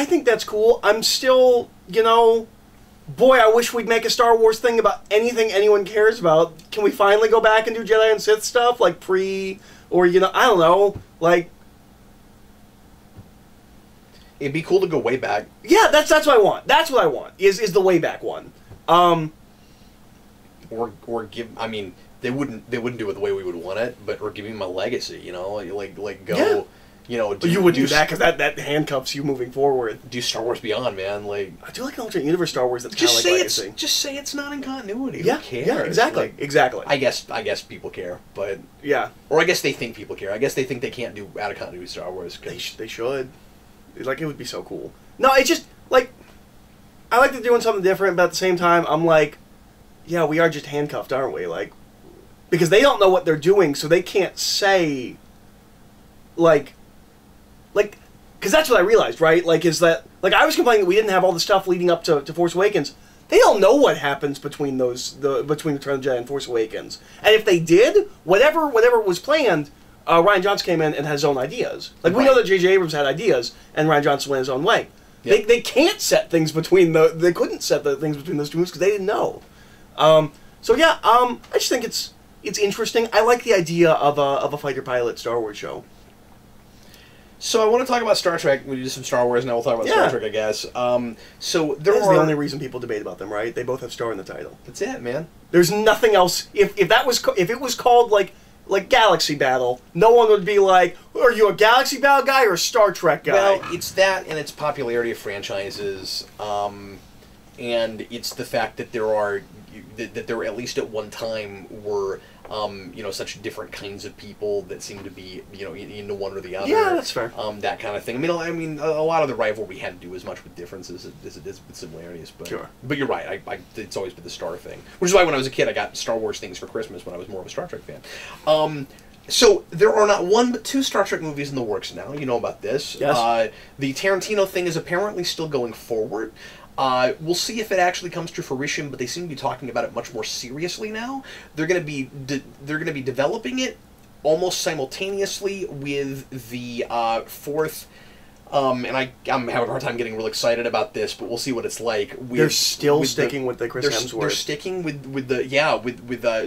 Speaker 2: think that's cool. I'm still, boy, I wish we'd make a Star Wars thing about anything anyone cares about. Can we finally go back and do Jedi and Sith stuff, like or I don't know, like.
Speaker 1: It'd be cool to go way back.
Speaker 2: Yeah, that's what I want. That's what I want. Is the way back one.
Speaker 1: Or give. I mean, they wouldn't do it the way we would want it, or give him a legacy. Like go. Yeah.
Speaker 2: You would do that because that handcuffs you moving forward.
Speaker 1: Do Star Wars Beyond, man. Like
Speaker 2: I do like an alternate universe Star Wars that's kind of like legacy.
Speaker 1: Just say it's not in continuity.
Speaker 2: Yeah,
Speaker 1: Who cares?
Speaker 2: Yeah, exactly, exactly.
Speaker 1: I guess people care, but
Speaker 2: yeah.
Speaker 1: Or I guess they think people care. I guess they think they can't do out of continuity Star Wars.
Speaker 2: They should. Like, it would be so cool. No, it's just, like, I like they're doing something different, but at the same time, I'm like, yeah, we are just handcuffed, aren't we? Like, because they don't know what they're doing, so they can't say, like, because that's what I realized, right? Like, is that, like, I was complaining that we didn't have all the stuff leading up to Force Awakens. They don't know what happens between between Return of the Jedi and Force Awakens. And if they did, whatever was planned, Rian Johnson came in and had his own ideas. Like, we know that J.J. Abrams had ideas, and Rian Johnson went his own way. Yep. They can't set things between they couldn't set the things between those two movies because they didn't know. So yeah, I just think it's interesting. I like the idea of a fighter pilot Star Wars show.
Speaker 1: So I want to talk about Star Trek. We do some Star Wars, now we'll talk about Star Trek, I guess. So there
Speaker 2: That's the only reason people debate about them, right? They both have Star in the title.
Speaker 1: That's it, man.
Speaker 2: There's nothing else. If it was called like Galaxy Battle, no one would be like, are you a Galaxy Battle guy or a Star Trek guy?
Speaker 1: Well, it's that and it's popularity of franchises, and it's the fact that there at least at one time were such different kinds of people that seem to be into one or the other.
Speaker 2: Yeah, that's fair.
Speaker 1: That kind of thing. I mean, a lot of the rivalry had to do as much with differences as it is with similarities. But
Speaker 2: sure.
Speaker 1: But you're right. It's always been the Star thing, which is why when I was a kid, I got Star Wars things for Christmas when I was more of a Star Trek fan. So there are not one but two Star Trek movies in the works now. You know about this.
Speaker 2: Yes.
Speaker 1: The Tarantino thing is apparently still going forward. We'll see if it actually comes to fruition, but they seem to be talking about it much more seriously now. They're going to be developing it almost simultaneously with the fourth. And I'm having a hard time getting real excited about this, but we'll see what it's like.
Speaker 2: They're still sticking with the Chris Hemsworth.
Speaker 1: They're sticking with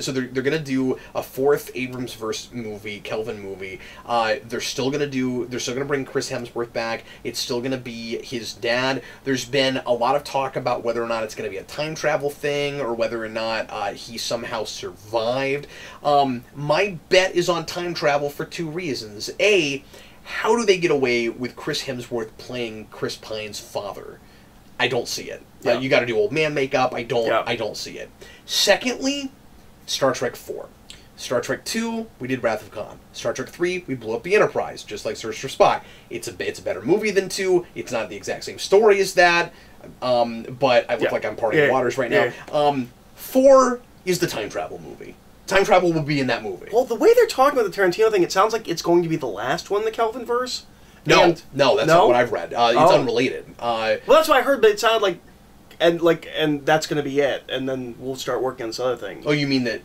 Speaker 1: so they're gonna do a fourth Abrams-verse movie, Kelvin movie. They're still gonna bring Chris Hemsworth back. It's still gonna be his dad. There's been a lot of talk about whether or not it's gonna be a time travel thing or whether or not he somehow survived. My bet is on time travel for two reasons. A, how do they get away with Chris Hemsworth playing Chris Pine's father? I don't see it.
Speaker 2: Yeah.
Speaker 1: You got to do old man makeup. I don't see it. Secondly, Star Trek 4. Star Trek 2, we did Wrath of Khan. Star Trek 3, we blew up the Enterprise, just like Search for Spock. It's a better movie than 2. It's not the exact same story as that, but I look like I'm partying waters right now. 4 is the time travel movie. Time travel will be in that movie.
Speaker 2: Well, the way they're talking about the Tarantino thing, it sounds like it's going to be the last one, the Kelvin-verse.
Speaker 1: No, that's not what I've read. It's unrelated.
Speaker 2: Well, that's what I heard, but it sounded like, and that's going to be it, and then we'll start working on this other thing.
Speaker 1: Oh, you mean that?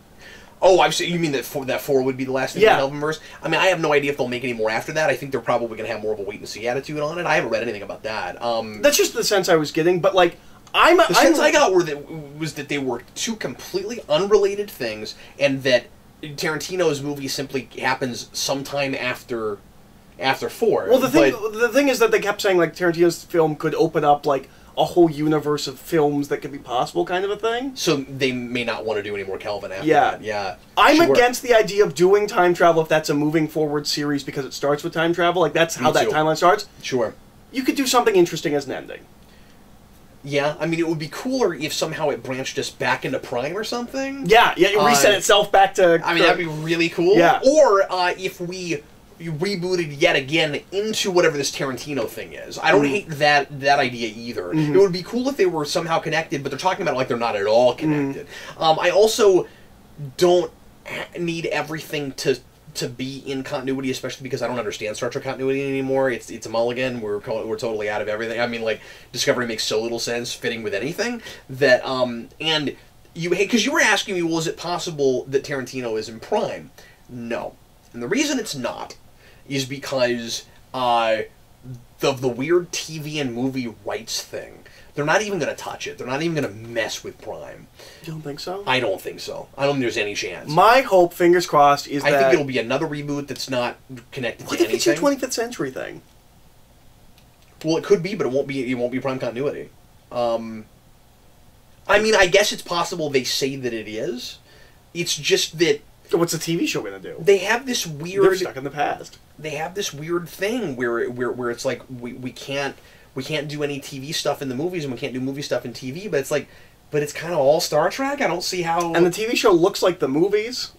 Speaker 1: Oh, I've seen. You mean that 4 would be the last thing in the Kelvin-verse? I mean, I have no idea if they'll make any more after that. I think they're probably going to have more of a wait and see attitude on it. I haven't read anything about that.
Speaker 2: That's just the sense I was getting, but like.
Speaker 1: The sense I got was that they were two completely unrelated things, and that Tarantino's movie simply happens sometime after 4.
Speaker 2: Well, the thing is that they kept saying like Tarantino's film could open up like a whole universe of films that could be possible, kind of a thing.
Speaker 1: So they may not want to do any more Kelvin after that. Yeah,
Speaker 2: I'm against the idea of doing time travel if that's a moving forward series because it starts with time travel. Like that's how that timeline starts.
Speaker 1: Sure.
Speaker 2: You could do something interesting as an ending.
Speaker 1: Yeah, I mean, it would be cooler if somehow it branched us back into Prime or something.
Speaker 2: Yeah, it reset itself back to...
Speaker 1: I mean, that'd be really cool.
Speaker 2: Yeah.
Speaker 1: Or if we rebooted yet again into whatever this Tarantino thing is. I don't hate that idea either. It would be cool if they were somehow connected, but they're talking about it like they're not at all connected. I also don't need everything to be in continuity, especially because I don't understand Star Trek continuity anymore. It's a mulligan. We're totally out of everything. I mean, like, Discovery makes so little sense fitting with anything that and because you were asking me, well, is it possible that Tarantino is in Prime? No, and the reason it's not is because of the weird TV and movie rights thing. They're not even going to touch it. They're not even going to mess with Prime.
Speaker 2: You don't think so?
Speaker 1: I don't think so. I don't think there's any chance.
Speaker 2: My hope, fingers crossed, is that...
Speaker 1: I think it'll be another reboot that's not connected to anything.
Speaker 2: What if it's your 25th century thing?
Speaker 1: Well, it could be, but it won't be Prime continuity. I mean, I guess it's possible they say that it is. It's just that...
Speaker 2: What's the TV show going to do?
Speaker 1: They have this weird...
Speaker 2: They're stuck in the past.
Speaker 1: They have this weird thing where it's like, we can't do any TV stuff in the movies, and we can't do movie stuff in TV, but it's like, but it's kind of all Star Trek? I don't see how...
Speaker 2: And the TV show looks like the movies?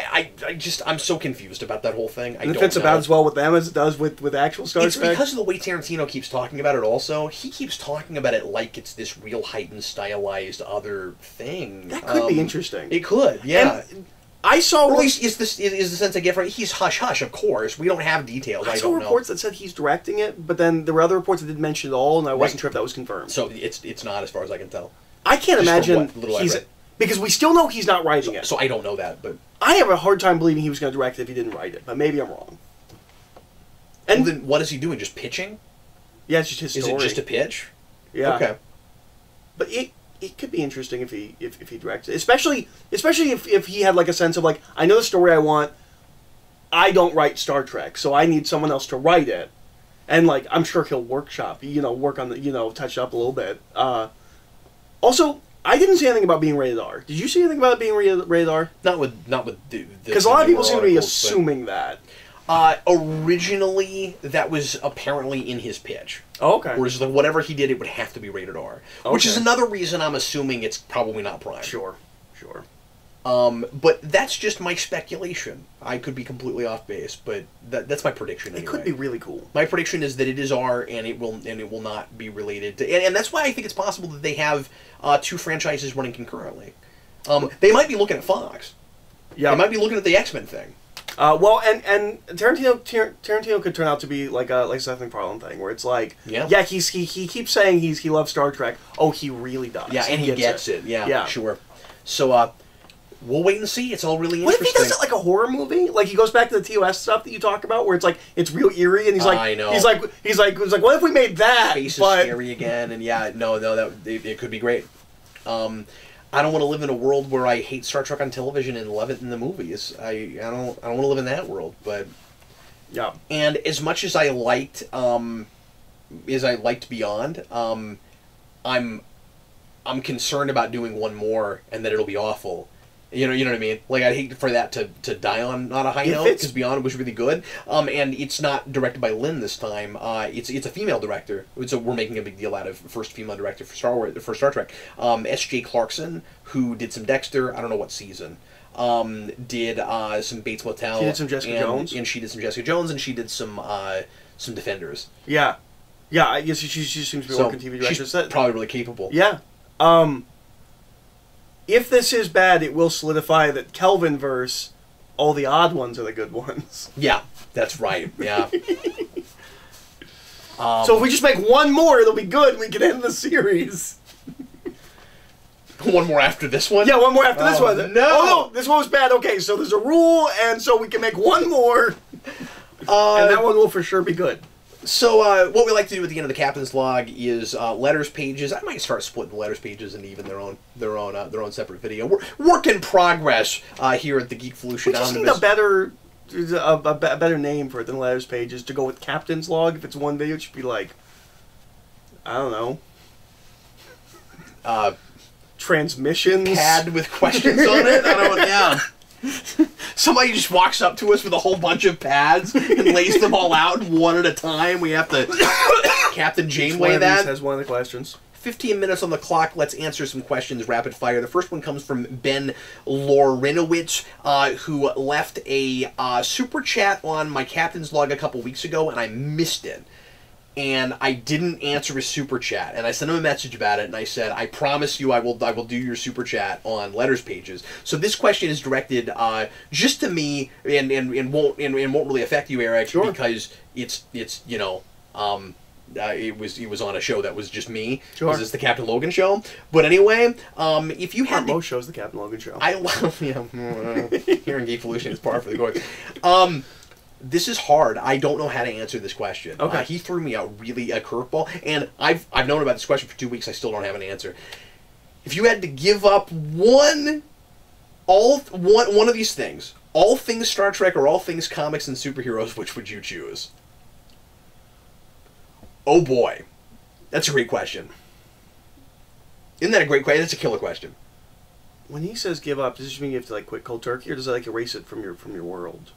Speaker 1: I'm so confused about that whole thing.
Speaker 2: And it fits about as well with them as it does with actual Star Trek.
Speaker 1: It's because of the way Tarantino keeps talking about it also. He keeps talking about it like it's this real heightened, stylized other thing.
Speaker 2: That could be interesting.
Speaker 1: It could, yeah.
Speaker 2: And I saw...
Speaker 1: Or at least is the sense I get from it. He's hush-hush, of course. We don't have details. I
Speaker 2: saw reports that said he's directing it, but then there were other reports that didn't mention it at all, and I wasn't sure if that was confirmed.
Speaker 1: So it's not, as far as I can tell.
Speaker 2: I can't imagine he's... Because we still know he's not writing it.
Speaker 1: So I don't know that, but...
Speaker 2: I have a hard time believing he was going to direct it if he didn't write it, but maybe I'm wrong.
Speaker 1: And well, then what is he doing? Just pitching?
Speaker 2: Yeah, it's just his story.
Speaker 1: Is it just a pitch?
Speaker 2: Yeah.
Speaker 1: Okay.
Speaker 2: But it could be interesting if he directs it, especially if he had like a sense of like, I know the story I want. I don't write Star Trek, so I need someone else to write it, and like I'm sure he'll work on the touch it up a little bit. Also, I didn't see anything about being rated R. Did you see anything about it being rated R?
Speaker 1: Not with the
Speaker 2: because a lot of people seem to be assuming that.
Speaker 1: Originally, that was apparently in his pitch.
Speaker 2: Oh, okay.
Speaker 1: Whereas like, whatever he did, it would have to be rated R. Okay. Which is another reason I'm assuming it's probably not Prime.
Speaker 2: Sure.
Speaker 1: But that's just my speculation. I could be completely off base, but that's my prediction anyway.
Speaker 2: It could be really cool.
Speaker 1: My prediction is that it is R, and it will not be related to... And that's why I think it's possible that they have two franchises running concurrently. They might be looking at Fox. Yeah. They might be looking at the X-Men thing.
Speaker 2: Well, and Tarantino could turn out to be like a Seth MacFarlane thing, where it's like, yeah, he keeps saying he loves Star Trek. Oh, he really does.
Speaker 1: Yeah, and he gets it. Yeah, sure. So, we'll wait and see. It's all really interesting.
Speaker 2: What if he does it like a horror movie? Like he goes back to the TOS stuff that you talk about, where it's like it's real eerie, and he's like,
Speaker 1: I know.
Speaker 2: He's like, what if we made that?
Speaker 1: Face is scary again, and it could be great. I don't want to live in a world where I hate Star Trek on television and love it in the movies. I don't want to live in that world, but
Speaker 2: yeah.
Speaker 1: And as much as I liked Beyond, I'm concerned about doing one more and that it'll be awful. You know what I mean? Like, I'd hate for that to die on a high note, because Beyond was really good. And it's not directed by Lynn this time. It's a female director. So we're making a big deal out of first female director for Star Trek. S.J. Clarkson, who did some Dexter, I don't know what season. Did some Bates Motel.
Speaker 2: She did some Jessica Jones.
Speaker 1: And she did some Jessica Jones, and she did some Defenders.
Speaker 2: Yeah. Yeah, I guess she seems to be working TV director.
Speaker 1: She's probably really capable.
Speaker 2: Yeah. If this is bad, it will solidify that Kelvinverse, all the odd ones are the good ones.
Speaker 1: Yeah, that's right. Yeah.
Speaker 2: So if we just make one more, it'll be good, and we can end the series.
Speaker 1: One more after this one?
Speaker 2: Yeah, one more after this one.
Speaker 1: No!
Speaker 2: Oh, no, this one was bad. Okay, so there's a rule, and so we can make one more. And that one will for sure be good.
Speaker 1: So, what we like to do at the end of the Captain's Log is letters pages. I might start splitting the letters pages into even their own separate video. We're work in progress here at the Geekvolution Omnibus.
Speaker 2: We just need a better name for it than letters pages. To go with Captain's Log, if it's one video, it should be like, I don't know, transmissions.
Speaker 1: Pad with questions on it. I don't. Yeah. Somebody just walks up to us with a whole bunch of pads and lays them all out one at a time. We have to Captain Janeway that.
Speaker 2: Has one of the questions.
Speaker 1: 15 minutes on the clock. Let's answer some questions rapid fire. The first one comes from Ben Lorinowitz, who left a super chat on my Captain's Log a couple weeks ago, and I missed it. And I didn't answer his super chat, and I sent him a message about it, and I said, I promise you I will do your super chat on letters pages. So this question is directed just to me, and won't really affect you, Eric,
Speaker 2: sure.
Speaker 1: Because it's you know, it was on a show that was just me.
Speaker 2: Sure.
Speaker 1: Because it's the Captain Logan show. But anyway, if you had
Speaker 2: most shows the Captain Logan show.
Speaker 1: I love here in Geekvolution, it's par for the course. This is hard. I don't know how to answer this question.
Speaker 2: Okay.
Speaker 1: He threw me out really a curveball, and I've known about this question for 2 weeks. I still don't have an answer. If you had to give up one of these things, all things Star Trek or all things comics and superheroes, which would you choose? Oh boy, that's a great question. Isn't that a great question? That's a killer question.
Speaker 2: When he says give up, does this mean you have to like quit cold turkey, or does it like erase it from your world?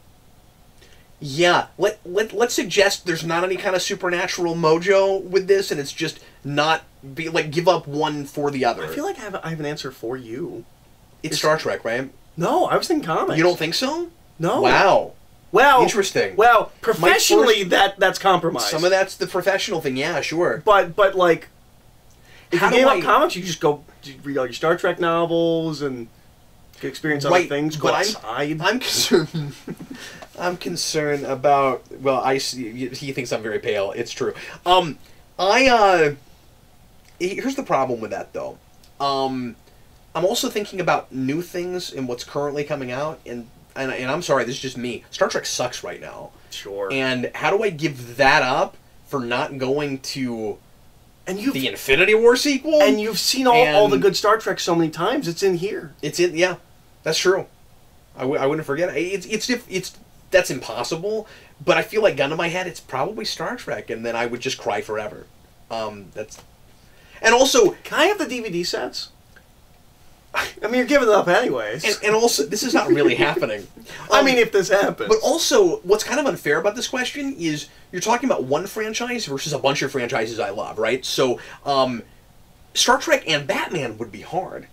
Speaker 1: Yeah, let's suggest there's not any kind of supernatural mojo with this, and it's just not give up one for the other.
Speaker 2: I feel like I have an answer for you.
Speaker 1: It's Star Trek, right?
Speaker 2: No, I was thinking comics.
Speaker 1: You don't think so?
Speaker 2: No.
Speaker 1: Wow.
Speaker 2: Well,
Speaker 1: interesting.
Speaker 2: Well, professionally, that's compromised.
Speaker 1: Some of that's the professional thing, yeah, sure.
Speaker 2: But like, if
Speaker 1: How
Speaker 2: you gave
Speaker 1: do
Speaker 2: up comics, you just go read all your Star Trek novels and experience other things. Go outside.
Speaker 1: I'm concerned. I'm concerned about. Well, he thinks I'm very pale. It's true. Here's the problem with that though. I'm also thinking about new things and what's currently coming out, and I'm sorry, this is just me. Star Trek sucks right now.
Speaker 2: Sure.
Speaker 1: And how do I give that up for not going to the Infinity War sequel?
Speaker 2: And you've seen all the good Star Trek so many times. It's in here.
Speaker 1: Yeah, that's true. I wouldn't forget it. That's impossible. But I feel like, gun to my head, it's probably Star Trek, and then I would just cry forever. And also,
Speaker 2: can I have the DVD sets? I mean, you're giving it up anyways.
Speaker 1: And also, this is not really happening.
Speaker 2: I mean, if this happens.
Speaker 1: But also, what's kind of unfair about this question is you're talking about one franchise versus a bunch of franchises I love, right? So, Star Trek and Batman would be hard.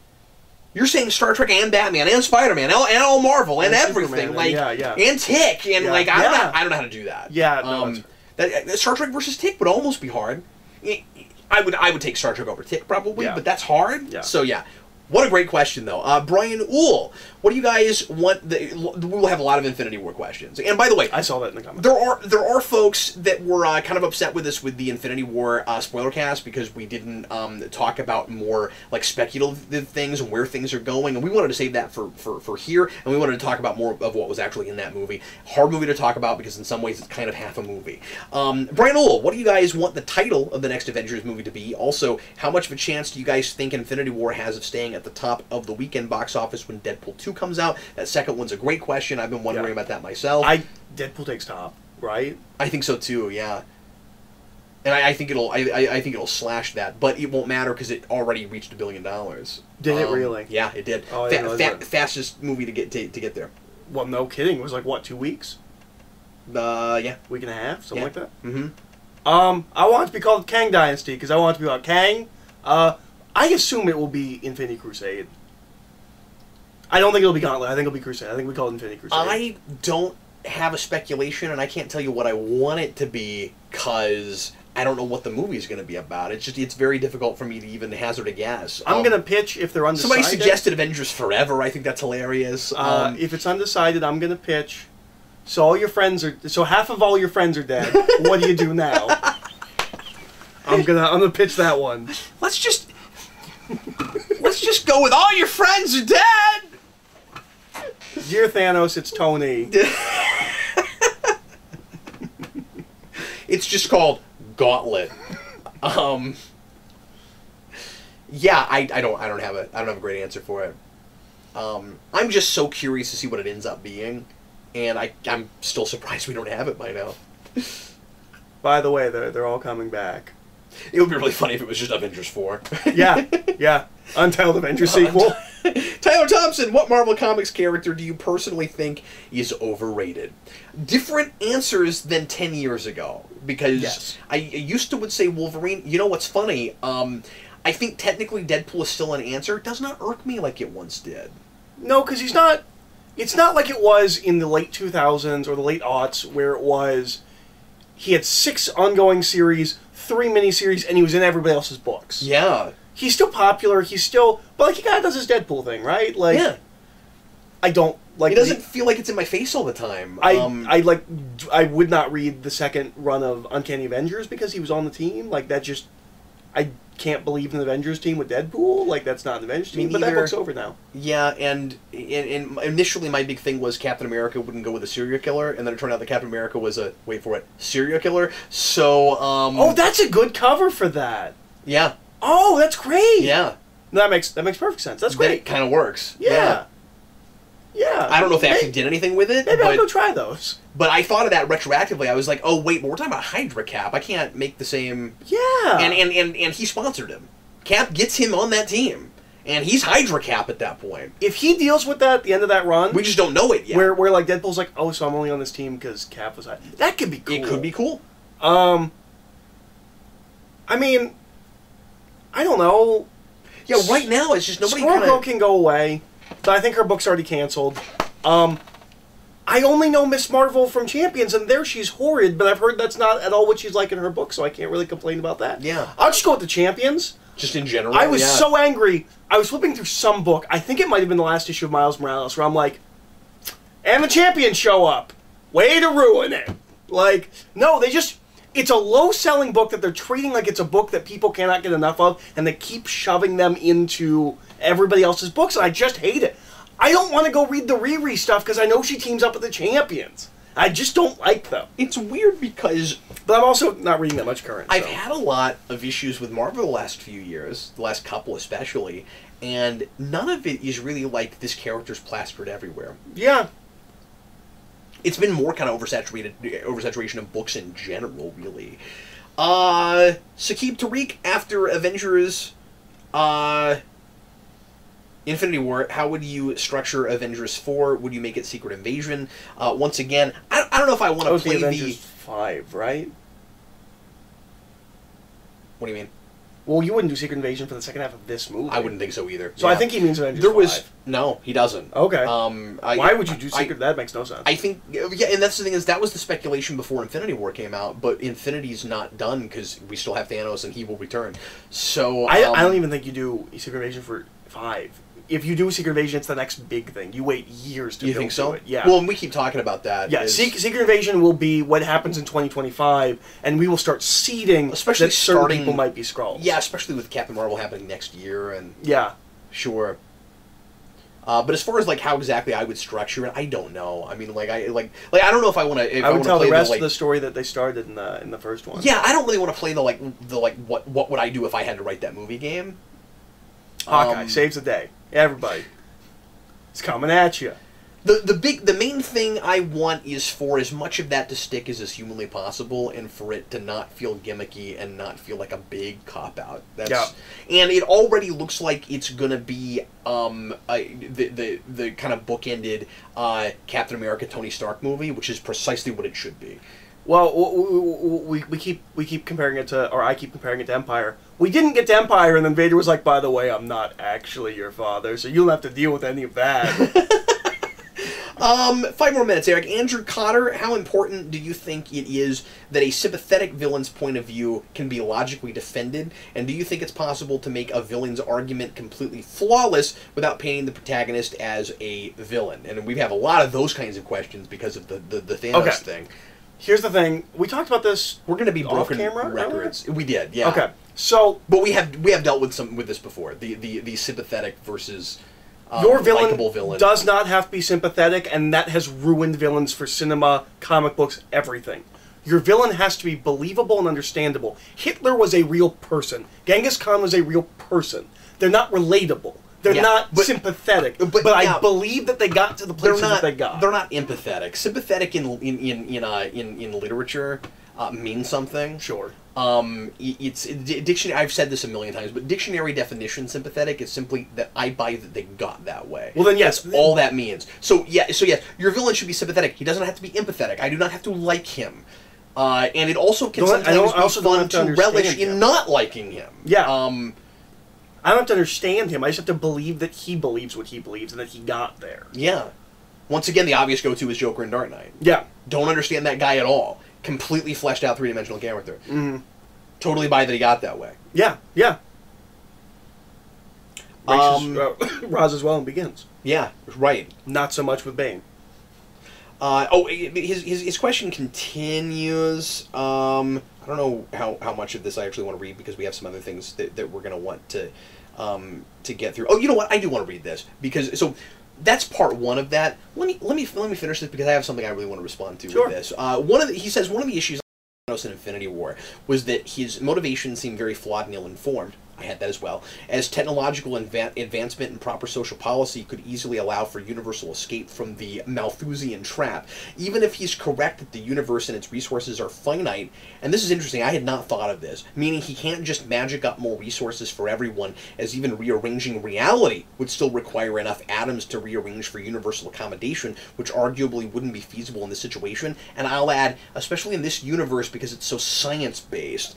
Speaker 1: You're saying Star Trek and Batman and Spider-Man and all Marvel and everything,
Speaker 2: Superman,
Speaker 1: and Tick, and I don't know how to do that.
Speaker 2: Yeah, no,
Speaker 1: Star Trek versus Tick would almost be hard. I would take Star Trek over Tick probably, but that's hard. Yeah. So yeah. What a great question, though. Brian Uhl, what do you guys want? We'll have a lot of Infinity War questions. And by the way,
Speaker 2: I saw that in the comments.
Speaker 1: There are folks that were kind of upset with us with the Infinity War spoiler cast because we didn't talk about more like speculative things and where things are going, and we wanted to save that for here, and we wanted to talk about more of what was actually in that movie. Hard movie to talk about because in some ways it's kind of half a movie. Brian Uhl, what do you guys want the title of the next Avengers movie to be? Also, how much of a chance do you guys think Infinity War has of staying at the top of the weekend box office when Deadpool 2 comes out? That second one's a great question. I've been wondering about that myself.
Speaker 2: Deadpool takes top, right?
Speaker 1: I think so too, yeah. And I think it'll slash that, but it won't matter because it already reached $1 billion.
Speaker 2: Did it really?
Speaker 1: Yeah, it did.
Speaker 2: Oh,
Speaker 1: fastest movie to get there.
Speaker 2: Well, no kidding. It was like what, 2 weeks?
Speaker 1: Yeah.
Speaker 2: Week and a half, something like that.
Speaker 1: Mm-hmm.
Speaker 2: I want it to be called Kang Dynasty because I want it to be about Kang. I assume it will be Infinity Crusade. I don't think it'll be Gauntlet. I think it'll be Crusade. I think we call it Infinity Crusade.
Speaker 1: I don't have a speculation, and I can't tell you what I want it to be because I don't know what the movie's going to be about. It's very difficult for me to even hazard a guess.
Speaker 2: I'm going to pitch if they're undecided.
Speaker 1: Somebody suggested Avengers Forever. I think that's hilarious.
Speaker 2: If it's undecided, I'm going to pitch. So half of all your friends are dead. What do you do now? I'm gonna pitch that one.
Speaker 1: Let's just go with all your friends are dead.
Speaker 2: Dear Thanos, it's Tony.
Speaker 1: It's just called Gauntlet. Yeah, I don't have a great answer for it. I'm just so curious to see what it ends up being, and I'm still surprised we don't have it by now.
Speaker 2: By the way, they're all coming back.
Speaker 1: It would be really funny if it was just Avengers 4.
Speaker 2: yeah. Untitled Avengers sequel.
Speaker 1: Tyler Thompson, what Marvel Comics character do you personally think is overrated? Different answers than 10 years ago. Because I used to would say Wolverine. You know what's funny? I think technically Deadpool is still an answer. It does not irk me like it once did.
Speaker 2: No, because he's not... It's not like it was in the late 2000s or the late aughts where it was... He had 6 ongoing series, 3 miniseries, and he was in everybody else's books.
Speaker 1: Yeah.
Speaker 2: He's still popular, he's still... But, like, he kind of does his Deadpool thing, right? Like,
Speaker 1: yeah.
Speaker 2: I don't like...
Speaker 1: It doesn't feel like it's in my face all the time.
Speaker 2: I would not read the second run of Uncanny Avengers because he was on the team. Like, that just... I can't believe in the Avengers team with Deadpool. Like, that's not an Avengers team, but that book's over now.
Speaker 1: Yeah, and initially my big thing was Captain America wouldn't go with a serial killer, and then it turned out that Captain America was a, wait for it, serial killer. So,
Speaker 2: Oh, that's a good cover for that.
Speaker 1: Yeah.
Speaker 2: Oh, that's great.
Speaker 1: Yeah.
Speaker 2: That makes perfect sense. That's great.
Speaker 1: It kind of works.
Speaker 2: Yeah.
Speaker 1: I don't know if they actually did anything with it.
Speaker 2: Maybe I'll go try those.
Speaker 1: But I thought of that retroactively. I was like, oh, wait, but we're talking about Hydra Cap. I can't make the same...
Speaker 2: Yeah.
Speaker 1: And he sponsored him. Cap gets him on that team. And he's Hydra Cap at that point.
Speaker 2: If he deals with that at the end of that run...
Speaker 1: We just don't know it yet.
Speaker 2: Where like, Deadpool's like, oh, so I'm only on this team because Cap was... That could be cool.
Speaker 1: It could be cool.
Speaker 2: I mean... I don't know.
Speaker 1: Yeah, right now, it's just nobody
Speaker 2: Squirrel can go away. but I think her book's already canceled. I only know Miss Marvel from Champions, and there she's horrid, but I've heard that's not at all what she's like in her book, so I can't really complain about that.
Speaker 1: Yeah.
Speaker 2: I'll just go with the Champions.
Speaker 1: Just in general,
Speaker 2: I was so angry. I was flipping through some book. I think it might have been the last issue of Miles Morales, where I'm like, and the Champions show up. Way to ruin it. Like, no, they just... It's a low-selling book that they're treating like it's a book that people cannot get enough of, and they keep shoving them into everybody else's books, and I just hate it. I don't want to go read the Riri stuff because I know she teams up with the Champions. I just don't like them.
Speaker 1: It's weird because...
Speaker 2: But I'm also not reading that much current.
Speaker 1: I've had a lot of issues with Marvel the last few years, the last couple especially, and none of it is really like this character's plastered everywhere.
Speaker 2: Yeah.
Speaker 1: It's been more kind of oversaturation of books in general, really. Saqib Tariq, after Avengers... Infinity War, how would you structure Avengers 4? Would you make it Secret Invasion? Once again, I don't know if I want to play
Speaker 2: Avengers 5, right?
Speaker 1: What do you mean?
Speaker 2: Well, you wouldn't do Secret Invasion for the second half of this movie.
Speaker 1: I wouldn't think so either.
Speaker 2: So yeah. I think he means Avengers 5.
Speaker 1: No, he doesn't.
Speaker 2: Okay. Why would you do Secret? That makes no sense.
Speaker 1: I think, yeah, and that's the thing is, that was the speculation before Infinity War came out, but Infinity's not done because we still have Thanos and he will return. So
Speaker 2: I don't even think you do Secret Invasion for 5. If you do Secret Invasion, it's the next big thing. You wait years to build
Speaker 1: think so?
Speaker 2: to it. Yeah.
Speaker 1: Well, and we keep talking about that.
Speaker 2: Yeah, Secret Invasion will be what happens in 2025, and we will start seeding
Speaker 1: especially
Speaker 2: that certain people might be Skrulls.
Speaker 1: Yeah, especially with Captain Marvel happening next year. And
Speaker 2: yeah.
Speaker 1: Sure. But as far as like how exactly I would structure it, I don't know. I mean, like I don't know if I want to.
Speaker 2: I would tell the rest of the story that they started in the first one.
Speaker 1: Yeah, I don't really want to play the what would I do if I had to write that movie game.
Speaker 2: Hawkeye saves the day. Everybody, it's coming at you.
Speaker 1: The main thing I want is for as much of that to stick as is humanly possible, and for it to not feel gimmicky and not feel like a big cop out.
Speaker 2: Yeah.
Speaker 1: And it already looks like it's gonna be the kind of bookended Captain America Tony Stark movie, which is precisely what it should be.
Speaker 2: Well, we keep comparing it to, or I keep comparing it to Empire. We didn't get to Empire, and then Vader was like, "By the way, I'm not actually your father, so you don't have to deal with any of that."
Speaker 1: 5 more minutes, Eric. Andrew Cotter, how important do you think it is that a sympathetic villain's point of view can be logically defended? And do you think it's possible to make a villain's argument completely flawless without painting the protagonist as a villain? And we have a lot of those kinds of questions because of the Thanos thing.
Speaker 2: Here's the thing. We talked about this.
Speaker 1: We're going to be broken
Speaker 2: camera
Speaker 1: records. We did, yeah.
Speaker 2: Okay. So,
Speaker 1: but we have dealt with this before. The sympathetic versus
Speaker 2: your
Speaker 1: villain
Speaker 2: does not have to be sympathetic, and that has ruined villains for cinema, comic books, everything. Your villain has to be believable and understandable. Hitler was a real person. Genghis Khan was a real person. They're not relatable. They're not sympathetic, but I believe that they got to the places that they got.
Speaker 1: They're not empathetic. Sympathetic in literature means something.
Speaker 2: Sure.
Speaker 1: It's dictionary. I've said this a million times, but dictionary definition sympathetic is simply that I buy that they got that way.
Speaker 2: Well, then yes,
Speaker 1: that's all that means. So yes, your villain should be sympathetic. He doesn't have to be empathetic. I do not have to like him. And it also can sometimes be fun to relish in not liking him.
Speaker 2: Yeah. I don't have to understand him. I just have to believe that he believes what he believes and that he got there.
Speaker 1: Yeah. Once again, the obvious go-to is Joker and Dark Knight.
Speaker 2: Yeah.
Speaker 1: Don't understand that guy at all. Completely fleshed out three-dimensional character.
Speaker 2: Mm-hmm.
Speaker 1: Totally buy that he got that way.
Speaker 2: Yeah, yeah. Ra's as well and begins.
Speaker 1: Yeah, right.
Speaker 2: Not so much with Bane.
Speaker 1: His question continues. I don't know how much of this I actually want to read because we have some other things that we're going to want to get through. Oh, you know what? I do want to read this because that's part one of that. Let me finish this because I have something I really want to respond to with this. He says one of the issues in Infinity War was that his motivation seemed very flawed and ill-informed. I had that as well. As technological advancement and proper social policy could easily allow for universal escape from the Malthusian trap, even if he's correct that the universe and its resources are finite, and this is interesting, I had not thought of this, meaning he can't just magic up more resources for everyone, as even rearranging reality would still require enough atoms to rearrange for universal accommodation, which arguably wouldn't be feasible in this situation, and I'll add, especially in this universe because it's so science-based,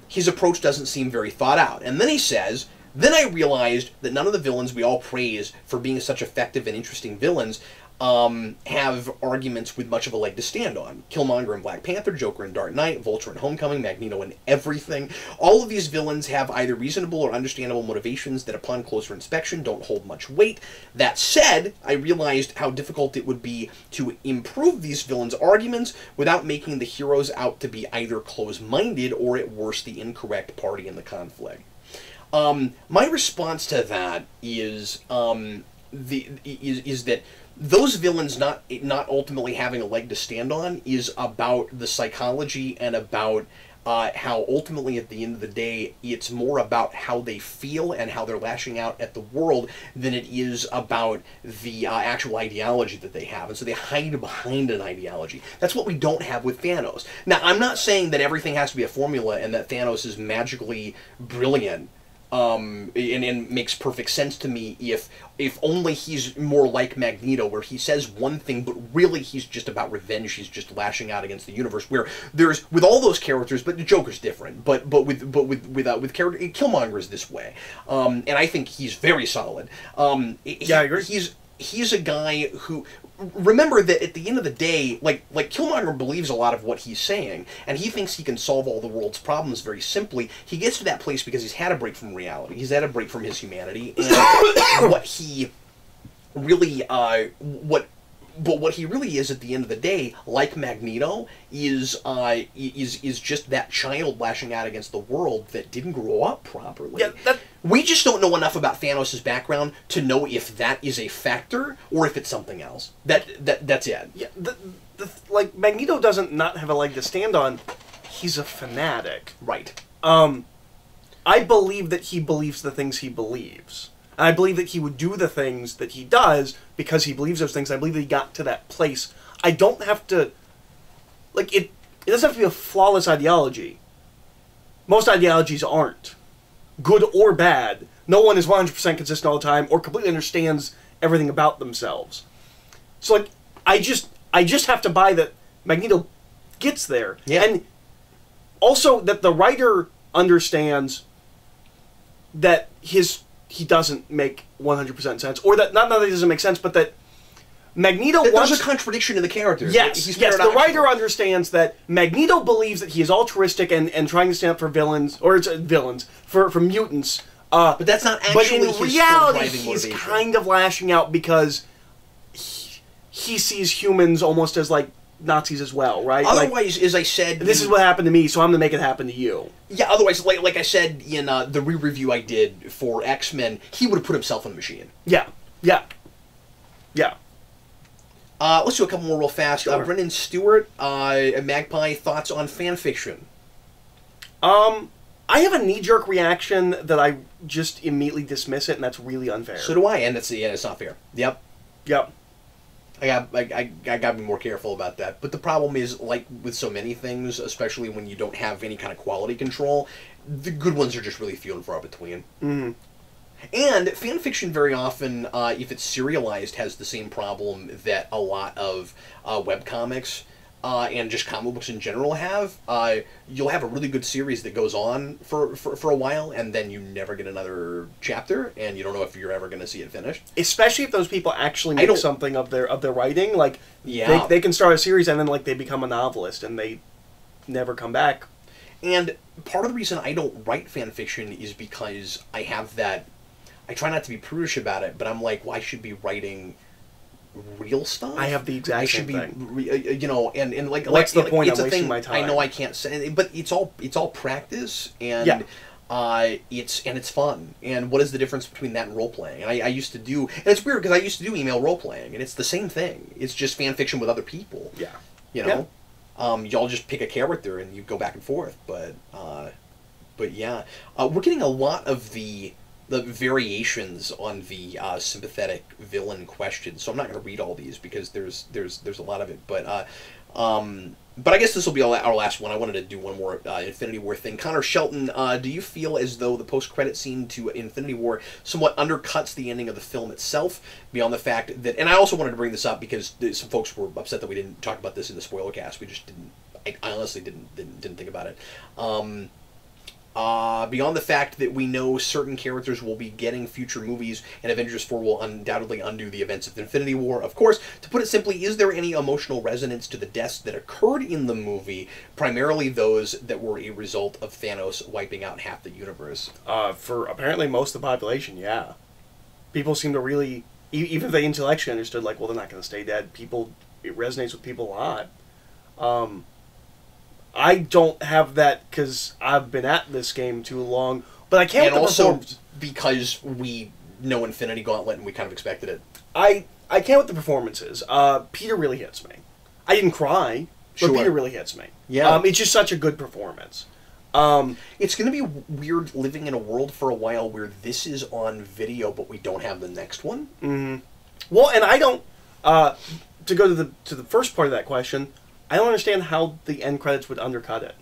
Speaker 1: his approach doesn't seem very thought out. And then he says, Then I realized that none of the villains we all praise for being such effective and interesting villains have arguments with much of a leg to stand on. Killmonger and Black Panther, Joker and Dark Knight, Vulture and Homecoming, Magneto and Everything. All of these villains have either reasonable or understandable motivations that upon closer inspection don't hold much weight. That said, I realized how difficult it would be to improve these villains' arguments without making the heroes out to be either close-minded or at worst the incorrect party in the conflict. My response to that is that those villains not ultimately having a leg to stand on is about the psychology and about how ultimately at the end of the day it's more about how they feel and how they're lashing out at the world than it is about the actual ideology that they have. And so they hide behind an ideology. That's what we don't have with Thanos. Now, I'm not saying that everything has to be a formula and that Thanos is magically brilliant. And makes perfect sense to me if only he's more like Magneto, where he says one thing, but really he's just about revenge. He's just lashing out against the universe. Where there's with all those characters, but the Joker's different. But with character, Killmonger is this way, and I think he's very solid.
Speaker 2: Yeah, I agree.
Speaker 1: He's a guy who. Remember that at the end of the day, like Killmonger believes a lot of what he's saying, and he thinks he can solve all the world's problems very simply. He gets to that place because he's had a break from reality. He's had a break from his humanity, and what he really, what he really is at the end of the day, like Magneto, is just that child lashing out against the world that didn't grow up properly.
Speaker 2: Yeah,
Speaker 1: we just don't know enough about Thanos' background to know if that is a factor or if it's something else. That's it.
Speaker 2: Yeah, like Magneto doesn't not have a leg to stand on. He's a fanatic.
Speaker 1: Right.
Speaker 2: I believe that he believes the things he believes. And I believe that he would do the things that he does because he believes those things. I believe that he got to that place. I don't have to... Like, it doesn't have to be a flawless ideology. Most ideologies aren't. Good or bad. No one is 100% consistent all the time or completely understands everything about themselves. So, like, I just have to buy that Magneto gets there.
Speaker 1: Yeah.
Speaker 2: And also that the writer understands that he doesn't make 100% sense, or that not that he doesn't make sense, but that Magneto wants...
Speaker 1: There's a contradiction in the character.
Speaker 2: Yes, yes. The writer understands that Magneto believes that he is altruistic and trying to stand up for villains, or villains for mutants.
Speaker 1: But that's not actually his
Speaker 2: But in reality,
Speaker 1: driving
Speaker 2: he's
Speaker 1: motivation.
Speaker 2: kind of lashing out because he sees humans almost as like Nazis as well, right?
Speaker 1: Otherwise, as I said...
Speaker 2: This is what happened to me, so I'm going to make it happen to you.
Speaker 1: Yeah, otherwise, like I said in the re-review I did for X-Men, he would have put himself in the machine.
Speaker 2: Yeah, yeah, yeah.
Speaker 1: Let's do a couple more real fast.
Speaker 2: Sure.
Speaker 1: Brendan Stewart, Magpie, thoughts on fan fiction?
Speaker 2: I have a knee-jerk reaction that I just immediately dismiss it, and that's really unfair.
Speaker 1: So do I, and it's not fair. Yep.
Speaker 2: Yep.
Speaker 1: I got to be more careful about that. But the problem is, like with so many things, especially when you don't have any kind of quality control, the good ones are just really few and far between.
Speaker 2: Mm-hmm.
Speaker 1: And fan fiction very often, if it's serialized, has the same problem that a lot of webcomics and just comic books in general have. You'll have a really good series that goes on for a while, and then you never get another chapter, and you don't know if you're ever going to see it finished.
Speaker 2: Especially if those people actually make something of their writing. Like,
Speaker 1: yeah.
Speaker 2: they can start a series and then like they become a novelist and they never come back.
Speaker 1: And part of the reason I don't write fan fiction is because I have that... I try not to be prudish about it, but I'm like, well, I should be writing real stuff.
Speaker 2: I have the exact same thing.
Speaker 1: And like,
Speaker 2: what's the point
Speaker 1: it's
Speaker 2: of
Speaker 1: a
Speaker 2: wasting
Speaker 1: thing
Speaker 2: my time?
Speaker 1: I know I can't say, but it's all practice, and
Speaker 2: yeah.
Speaker 1: It's fun. And what is the difference between that and role playing? And I used to do, and it's weird because I used to do email role playing, and it's the same thing. It's just fan fiction with other people.
Speaker 2: Yeah,
Speaker 1: you know, y'all just pick a character and you go back and forth. But yeah, we're getting a lot of the variations on the sympathetic villain question, so I'm not going to read all these because there's a lot of it, but I guess this will be our last one. I wanted to do one more Infinity War thing. Connor Shelton, do you feel as though the post-credit scene to Infinity War somewhat undercuts the ending of the film itself, beyond the fact that, and I also wanted to bring this up because some folks were upset that we didn't talk about this in the spoiler cast. We just didn't, I honestly didn't think about it. Beyond the fact that we know certain characters will be getting future movies, and Avengers 4 will undoubtedly undo the events of Infinity War, of course, to put it simply, is there any emotional resonance to the deaths that occurred in the movie, primarily those that were a result of Thanos wiping out half the universe?
Speaker 2: For apparently most of the population, yeah. People seem to really, even if they intellectually understood, like, well, they're not going to stay dead, it resonates with people a lot. I don't have that because I've been at this game too long, but I can't.
Speaker 1: And also because we know Infinity Gauntlet and we kind of expected it.
Speaker 2: I can't with the performances. Peter really hits me. I didn't cry, but Peter really hits me.
Speaker 1: Yeah,
Speaker 2: it's just such a good performance.
Speaker 1: It's going to be weird living in a world for a while where this is on video, but we don't have the next one.
Speaker 2: Mm-hmm. Well, and I don't. To go to the first part of that question, I don't understand how the end credits would undercut it.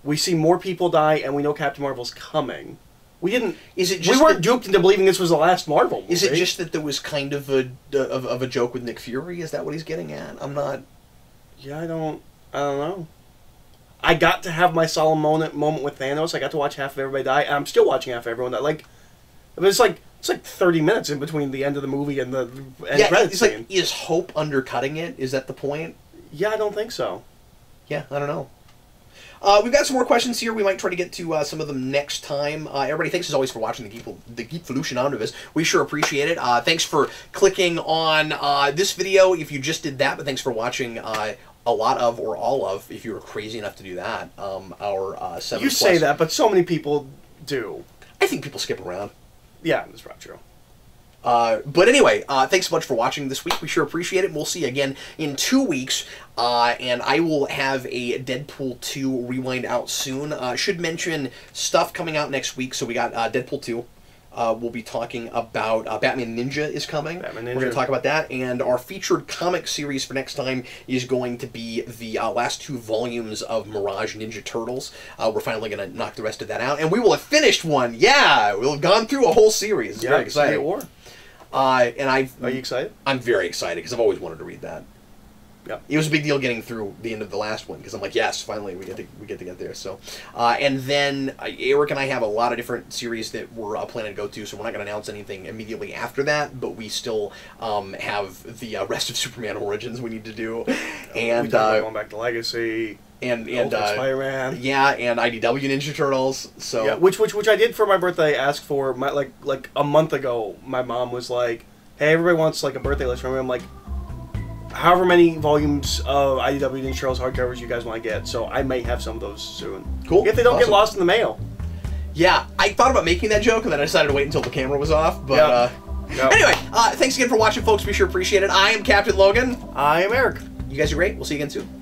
Speaker 2: We see more people die, and we know Captain Marvel's coming. We didn't.
Speaker 1: Is it just
Speaker 2: we weren't duped into believing this was the last Marvel movie.
Speaker 1: Is it just that there was kind of a joke with Nick Fury? Is that what he's getting at? I'm not.
Speaker 2: Yeah, I don't know. I got to have my solemn moment with Thanos. I got to watch half of everybody die, and I'm still watching half of everyone die. Like, but it's like 30 minutes in between the end of the movie and the end credits scene.
Speaker 1: Like, is hope undercutting it? Is that the point?
Speaker 2: Yeah, I don't think so.
Speaker 1: Yeah, I don't know. We've got some more questions here. We might try to get to some of them next time. Everybody, thanks as always for watching the Geekvolution Omnibus. We sure appreciate it. Thanks for clicking on this video if you just did that, but thanks for watching a lot of, or all of, if you were crazy enough to do that, our 7
Speaker 2: You say that, but so many people do.
Speaker 1: I think people skip around.
Speaker 2: Yeah, that's probably true.
Speaker 1: But anyway, thanks so much for watching this week. We sure appreciate it. And we'll see you again in 2 weeks. And I will have a Deadpool 2 rewind out soon. Should mention stuff coming out next week. So we got Deadpool 2. We'll be talking about Batman Ninja is coming.
Speaker 2: Batman Ninja.
Speaker 1: We're going to talk about that. And our featured comic series for next time is going to be the last 2 volumes of Mirage Ninja Turtles. We're finally going to knock the rest of that out. And we will have finished one. Yeah! We'll have gone through a whole series. It's very exciting.
Speaker 2: War.
Speaker 1: Are you
Speaker 2: excited?
Speaker 1: I'm very excited because I've always wanted to read that.
Speaker 2: Yeah.
Speaker 1: It was a big deal getting through the end of the last one because I'm like, yes, finally we get to get there. So, and then Eric and I have a lot of different series that we're planning to go to, so we're not going to announce anything immediately after that. But we still have the rest of Superman Origins we need to do, and
Speaker 2: we talked about going back to Legacy.
Speaker 1: And
Speaker 2: Spider-Man.
Speaker 1: Yeah, and IDW Ninja Turtles. So
Speaker 2: yeah, which I did for my birthday. I asked for my like a month ago. My mom was like, "Hey, everybody wants like a birthday list from me." I'm like, however many volumes of IDW Ninja Turtles hardcovers you guys want to get. So I may have some of those soon.
Speaker 1: Cool.
Speaker 2: If they don't get lost in the mail.
Speaker 1: Yeah, I thought about making that joke, and then I decided to wait until the camera was off. But anyway, thanks again for watching, folks. We sure appreciate it. I am Captain Logan.
Speaker 2: I am Eric.
Speaker 1: You guys are great. We'll see you again soon.